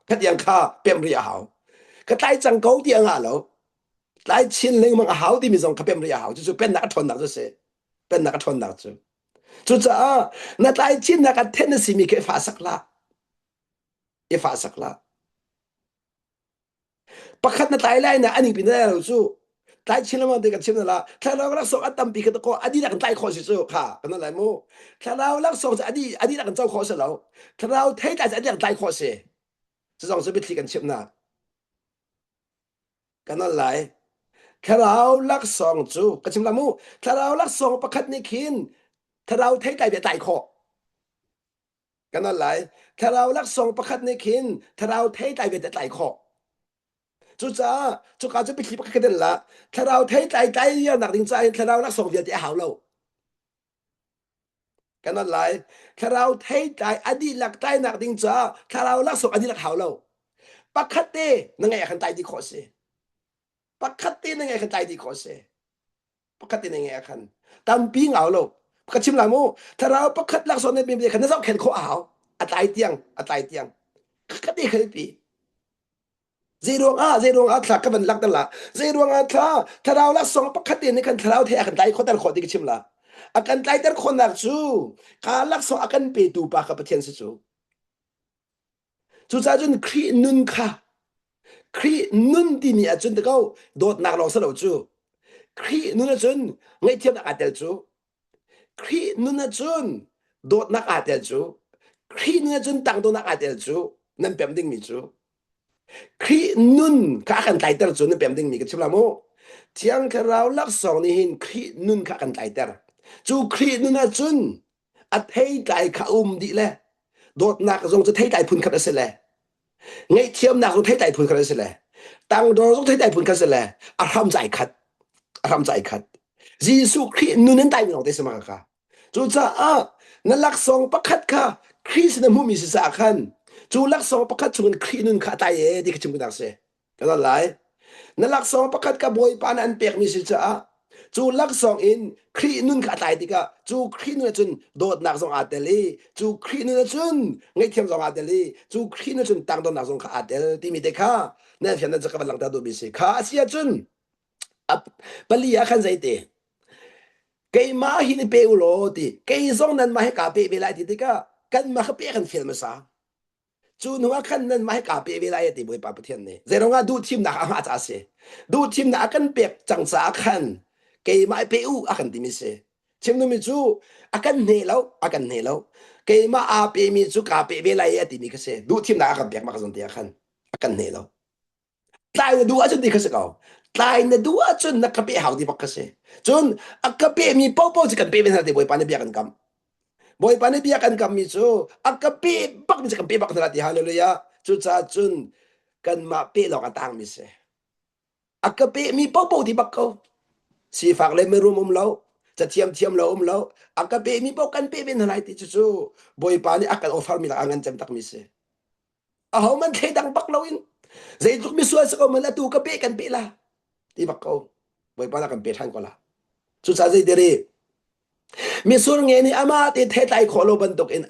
ก็ยังข้าเป็นเรียหาวก็ตายจังเกาเดียงอ่ะแล้วตายชินเล็งมันหาวที่มีสองก็เป็นเรียหาวจู่เป็นนักทนนักจะเสียเป็นนักทนนักจู่จ้านั่นตายชินนักเท่นสิมีแค่ฟ้าสักละฟ้าสักละปักขัดนั่นตายแล้วนะอันนี้เป็นได้เราสู้ตายชินแล้วมันเด็กกับชินนั่นละถ้าเราลักษณ์อัตตัมปีกันตะโกอดีตกันตายคอสิสู้ค่ะกันนั่นแหละโมถ้าเราลักษณ์จะอดีตกันเจ้าคอสิเราถ้าเราเทใจจะอดีตกันตายคอสิจะต้องจะไปทีกันชินนะกันนั่นแหละถ้าเราลักษณ์จู่กันชินละโมถ้าเราลักษณ์ปักขัดนี่ขินถ้าเราเทใจจะตายคอกันนั่นแหละถ้าเราลักษณ์ปักขัดนี่ขินถ้าเราเทใจจะตายคอจุดจ้าจุดการจะไปคิดกันได้ละถ้าเราเทใจเยอะหนักจริงใจถ้าเรารักสองเดียวจะหาเรา กันนั่นหลายถ้าเราเทใจอดีหลักใจหนักดิงจ้าถ้าเราลักษณะอดีหลักเฮาเราปักคัตเตนั่งไงคันใจดีขอเสปักคัตเตนั่งไงคันใจดีขอเสปักคัตเตนั่งไงคันตามปีเหงาเราปักชิมลาโมถ้าเราปักคัตลักษณะในปีคันนั้นเราแข่งข้อเอาอัตายเตียงคัตเตเคยปี0 ถ้าก็มันลักนั่นล่ะ0ถ้าเราลักษณะปักคัตเตในคันถ้าเราเทคันใจคนแต่ละคนที่ชิมลาakan taiter khonak chu kalak so akan pe tu pa ka pathian se chu cha jun khri nun kha khri nun ti ni achun de go dot nak lo sa lo chu khri nun achun ngai thiam nak atel chu khri nun achun dot nak atel chu khri nun achun tang do nak atel chu nan pem ding mi chu khri nun ka kan taiter chu nan pem ding mi ka chula mo thiang ka raw lak song ni hin khri nun ka kan taiterจูครีนุนาจุนอัดให้ไก่ข้าดีแลโดดนักทรงจะให้ไก่พุนขัดเสร็จแล้วไงเทียมนักทรงให้ไก่พุนขัดเสร็จแล้วตังโดทรงให้ไก่พุนขัดเสร็จแล้วอารามใจขัดยิสุครีนุนันไตมีเอาได้สมัครค่ะจูจ้านั่นลักษณะประคัดค่ะคริสต์นมุมิสิสาขันจูลักษณะประคัดชวนครีนุนขาตายที่ขจิมกันดักเสก็นั่นแหละนั่นลักษณะประคัดกับบอยปานันเปียกมิสิจ้าจูลักษณะอินครีนุนขาตายติกะจูครีนุนจุนโดดนักทรงอาเตลีจูครีนุนจุนไงเทียมทรงอาเตลีจูครีนุนจุนตังโดนักทรงขาอาเตลที่มีเด็กค่ะนั่นเพียงนั้นจะกำลังตาดูบิสิค่ะเสียจุนปลียาขันใจเตเกยมาหินเปอุโลติเกยทรงนั้นมาให้กาเปเวลาติติกะกันมาเปกันฟิลมซาจูนัวขันนั้นมาให้กาเปเวลาติบวยปาปเทียนนี่เจรงาดูทีมนักอาจาเสดูทีมนักกันเปียกจังสาขันเกยมาเปอุอากันติมิเสชิมนุมิจูakan nelaw kay maapi mi chu ka pe belai ati mi kase du thim na ka pek ma ka zon ti akhan akan nelaw tlai na du a chun di kase ka tlai na du a chun na ka pe haw di bak kase chun akape mi pau chi kan pe ben ha ti boy pa ne biakan kam mi chu akape bak mi kan pe bak na ti hallelujah chu cha chun kan ma pe lo ka tang mi se akape mi pau di bak ko si fak le me rum loจะเทียมเราเราอักเปมีปกันเปเป็นอะไรที่จู่บอยปานี่อักกันออฟาร์มีละงันจำตักมิเสเอามันเทดังปักเราอินใจทุกมิสวยสกมันละตูกเปกันเปละที่ปักเขาบอยปานักกันเปทันก็ละสุดท้ายใจดีมิสุรเงี้ยนี่อามาติเทไตโคโลบันตุกิน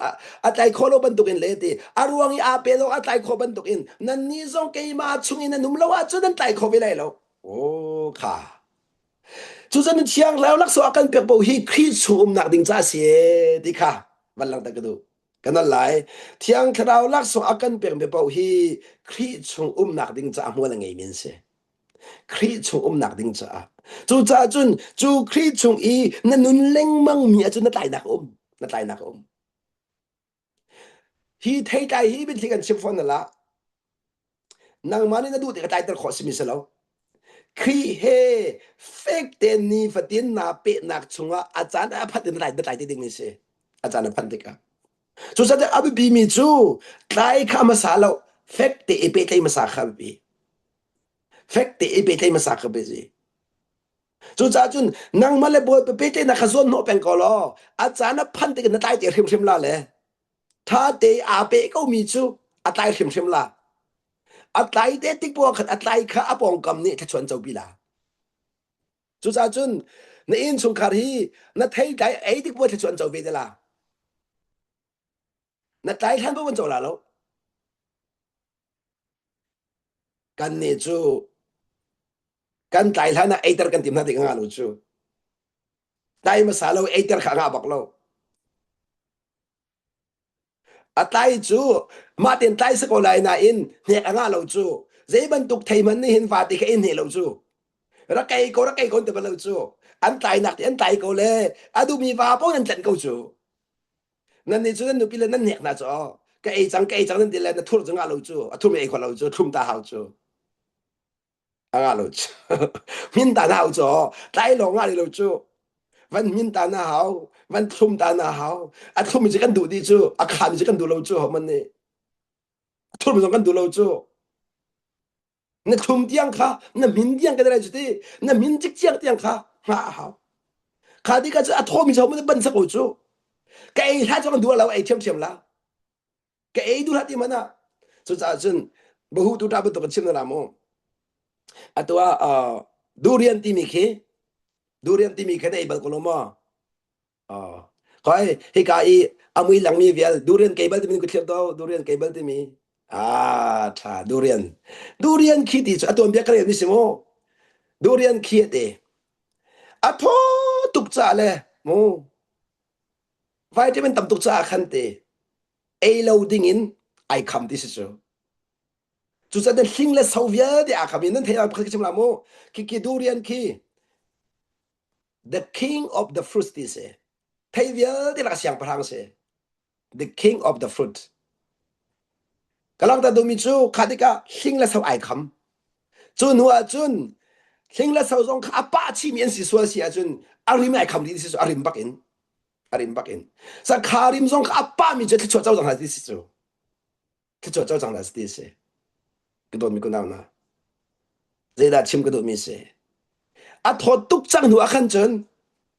อาไตโคโลบันตุกินเลยที่อารวงอีอาเปโลอาไตโคบันตุกินนั่นนี่ส่งเกยมาชุงินนุ่มละว่าจุดนั้นไตโคไปเลยแล้วโอ้ค่ะจูจันเชียงแล้วลักษณะกันเปียกบ่ฮีครีชุมนักดิงจ้าเสียดิค่ะวันหลังตะกดูกันนั่นหลายเที่ยงคราวลักษณะกันเปียกบ่ฮีครีชุมนักดิงจ้ามัวละไงมินเสครีชุมนักดิงจ้าจูจ้าจุนจูครีชุมอีนั่นนุนเล็งมังมีจุนนั่นไตนักฮีเทใจฮีเป็นที่กันชิมฟอนนั่นละนางมานี่น่ะดูแต่กระจายตะขอสิมิสแล้วครีเฮเฟกเตนีฟตินนาเปนักชุงอาจารย์อภัทตินไหลได้ไหลติงมิเสอาจารย์อภัทติกะสุดท้ายอบิมิจูไลคามาสาลเฟกเตเอเปเตมาสาคาบีเฟกเตเอเปเตมาสาคาบีสุดท้ายจุนนางมาเลบอยเปเตนักซอนโนเป็นกอลอาจารย์อภัทติกันไตเตริมลาเลยถ้าเตอาเปก็มีจูอาไตริมลาอัตไลเดติกบัวขัดอัตไลข้าอปองกำนี่ถ้าชวนเจ้าบิลาจุดจุนในอินสุงคารีนัดไทยใจไอ้ติกบัวถ้าชวนเจ้าบิลานัดไทยท่านบัวมันเจ้าละแล้วกันนี่จูกันไทยท่านน่ะไอ้ตระกันติมนัดติงาลูจูไทยมาสาเราไอ้ตระข้างาบักเราอัตไลจูมาเต็นไตสกอลายนาอินเนกอ่างเราจูเจบันตุกไทยมันนี่เห็นฟาติกอินเฮเราจูรักไก่ก็เตบเราจูอันไตนักอันไตก็เลยอะดูมีฟาป้องนั่นจันก็จูนั่นนี่จูนั่นดูปีละนั่นเนกนะจูไก่จังนั่นเดลนั่นทุ่งจังเราจูทุ่งไอ้คนเราจูทุ่งตาเราจูอ่างเราจูมินตาเราจูไตลงเราจูวันมินตาหน้าเฮาวันทุ่มตาหน้าเฮาอะทุ่มจะกันดูดีจูอะขามจะกันดูเราจูมันนี่ทุ่มจะกันดูเราจูนั่นทุ่มเตียงค่ะนั่นมินเตียงกันได้จุดที่นั่นมินจิกเตียงค่ะฮ่าฮ่าข้าดีก็จะอะทุ่มจะมันบันสักจู cái ha cho đua lâu ai chim la cái du hati mana so sa jun bahu tu ta betul chim na mo atwa durian ti mi khe dei bal koloma khoi hi ka I amui lang mi vial durian cable ti min ku thel do durian cable ti mi tha durian khi ti atom bia kare ni simo durian khi te atho tuk cha le mo vitamin tam tuk cha khan te a loading in I come this is so chu sa den hling le sauvia de a khamin nan thea phak chim la mo ki durian khi the king of the fruit ti se thai via de la siang parang se the king of the fruit kalang ta do mi chu khadika hling le sau ai kham chun hua chun hling le sau jong kha pa chi mien si so si a chun arim ai kham di si so arim bakin sa kharim jong kha pa mi je chho chao jang ha di si so chho chao jang la si se cái đồ mình có nào na dây đã chim cái đồ mình sẽ thọ tục trang hùa khăn chân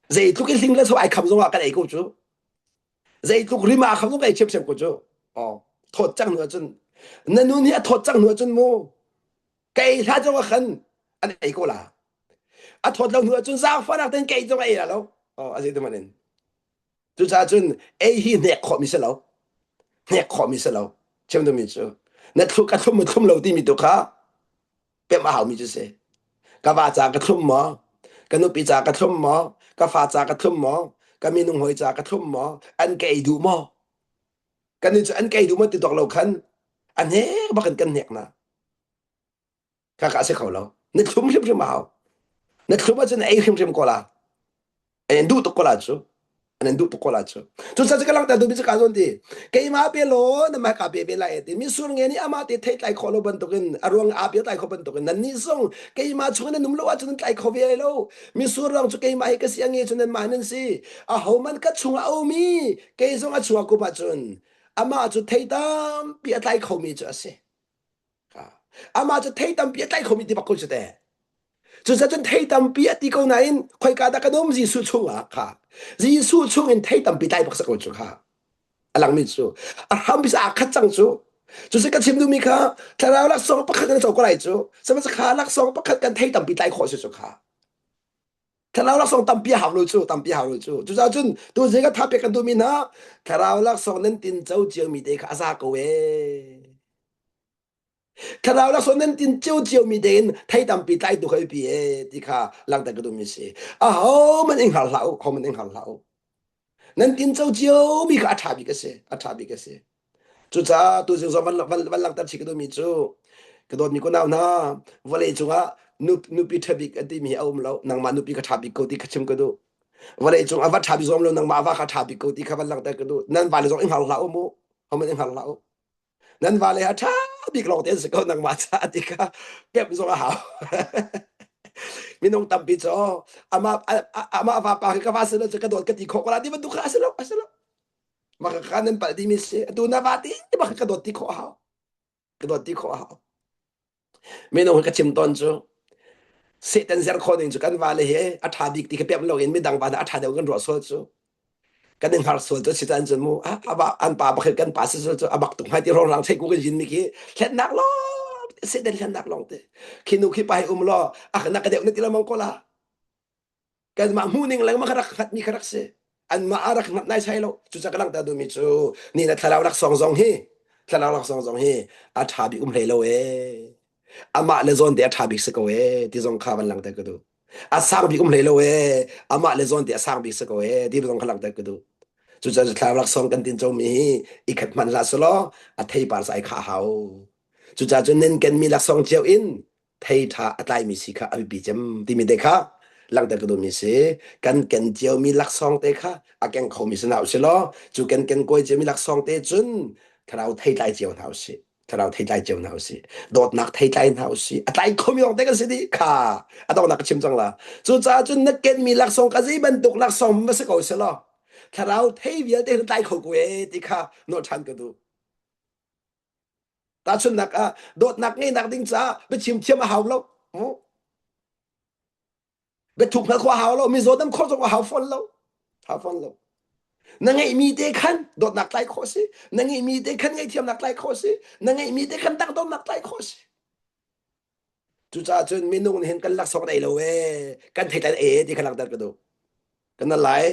dây tục cái linh là số ai cầm giống cái này cũng chú dây tục rima cầm giống cái chim cũng chú thọ trang hùa chân nên nun hiện thọ trang hùa chân mô cái là giống cái khăn anh ấy cũng là thọ lòng hùa chân sao phát tên cái giống cái là đâu anh ấy thế mà nên chú cha chân ấy hi nẹt khó mi sẽ lâu chim đồ mình chú nét thu cái thum một thum lâu đi mi tu kháเป็นมาหามีจะเสกะว่าจากะทุ่มหมอกะนุปิจากะทุ่มหมอกะฟ้าจากะทุ่มหมอกะมีนุงหอยจากะทุ่มหมออันไกดูหมอกะนี่จะอันไกดูหมอติดตอกเราคันอันเฮบ่กันเนกนะกะกะสิเขาเรานึกทุ่มริมมาหานึกทุ่มว่าจะไอ้ริมก็ล่ะอันดูตกก็ล่ะจูอันดูตกก็ล่ะจูจุซะจะกำลังแต่ดูบิจะกะซอนติเกยมาเปโลนะมาkaเปเปไลติมีสุรเงนี่อามาติเทไตขอโลบันตกินอรวงอาเปไตขอบันตกินนั่นนี่ส่งเกยมาชุนนุมโลว่าชุนไตขอเวโลมีสุรองจุเกยมาให้กะเสียงเงชุนมานั่นสิเฮามันกะชุงเอามีเกยส่งชุกูปะชุนอามาจุเทตามเปียไตขอมีจะสิอามาจุเทตามเปียไตขอมีติบักกุจเตจุซะจนเทตามเปียติกอนันค่อยกะตะกะนมจิสุชุงค่ะจิสุชุงอินเทตามปิไตบักสะกุจุค่ะalang mi chu ham bisa akhat chang chu chu se ka chim du mi kha thara lak song pakhat kan chok lai chu sama sa kha lak song pakhat kan thei tam pi tai kho chu kha thara lak song tam pi haw lu chu chu za chun tu je ka tha pe kan du mi na thara lak song nen tin chau chiu mi te kha asa ko we thara lak song nen tin chau chiu mi den thei tam pi tai tu khoi pi e ti kha lang ta ka du mi se ho man ing hal lau nên tin châu chiếu mi cả thà bị cái gì chú cha tôi dùng văn lăng tập chỉ cái đồ mi chú cái đồ mi có nào na vừa lấy chú á nup bị thà bị cái mi ôm lâu nang mà nup bị cái thà bị câu thì cái chim cái đồ vừa lấy chú á vắt thà bị zoom lâu nang mà vắt thà bị câu thì cái văn lăng tập cái đồ nên vài lần zoom hal mo không mình hal lão nên vài lần thà bị lâu tiền sẽ câu nang mà cha thì cái kẹp zoom hal minong tampi cho ama pa ka va selo ka dot ka ti kho la di ba du kha selo makakanen pa di mis tu na vati di ba ka dot ti kho ha minong ka chim ton cho se ten zer kho ning cho kan va le he a tha dik ti ka pem lo in mi dang ba a tha de kan ro so cho kan ning har so cho si tan chen mu aba an pa ba kan pa so cho abak tu hai ti rong lang thai ku kan jin mi ki khet nak lo se den khet nak long te kinu ki pai lo nak ka de ni ti la mong ko la kan ma muning lang makarak khat ni karak se an maarak nat nai sai lo chu cha kalang ta du mi chu ni na thalaw lak song song hi a tha bi le lo e ama le zon de tha bi se ko e ti zong kha ban lang ta ka du a sang bi le lo e ama le zon de sang bi se ko e ti zong kha lang ta ka du chu cha thalaw lak song kan tin cho mi i khat man la so lo a thei par sai kha hao chu cha chu nen ken mi lak song cheu in thei tha atai mi si kha a bi jam ti mi de kha lang ta ka du mi se kan ken cheu mi lak song te kha a ken kho mi se nau se lo chu ken koi cheu mi lak song te chun thalaw thei tai cheu nau se thalaw thei tai cheu nau se dot nak thei tai nau se a tai kho mi ong te ka se di kha a dong nak chim chang la chu cha chun na ken mi lak song ka ji ban tuk lak song ma se ko se lo thalaw thei vi te tai kho ko e ti kha no chan ka du ta chun nak a dot nak ngai nak ding cha be chim a haw lo be thuk na kho haw lo mi zo dam kho zo haw fon lo nang ai mi te khan dot nak lai khosi nang ai mi te khan ngai thiam nak lai khosi nang ai mi te khan tak dot nak lai khosi chu cha chun mi nung hen kan lak sok dai lo we kan thai tan ti khan lak dar ka do kan na lai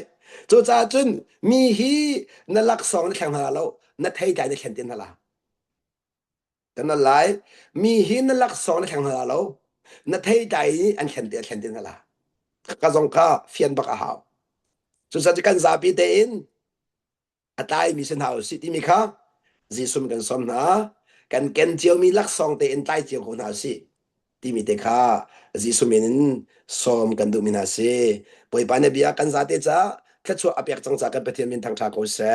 chu cha chun mi hi na lak song na thang hala lo na thai dai na khan tin hala kan na lai mi hi na lak song na thang hala lo na thai dai an khan tin hala ka zong ka fian bak a haw chu cha kan za pi te in atai mi sen haw si ti mi kha ji sum kan som na kan ken chiao mi lak song te in tai chiao ko na si ti mi te kha ji sumin som kan du mi na si poi pa ne bia kan za te cha thla chu apyak chang cha kan pathian min thang tha ko se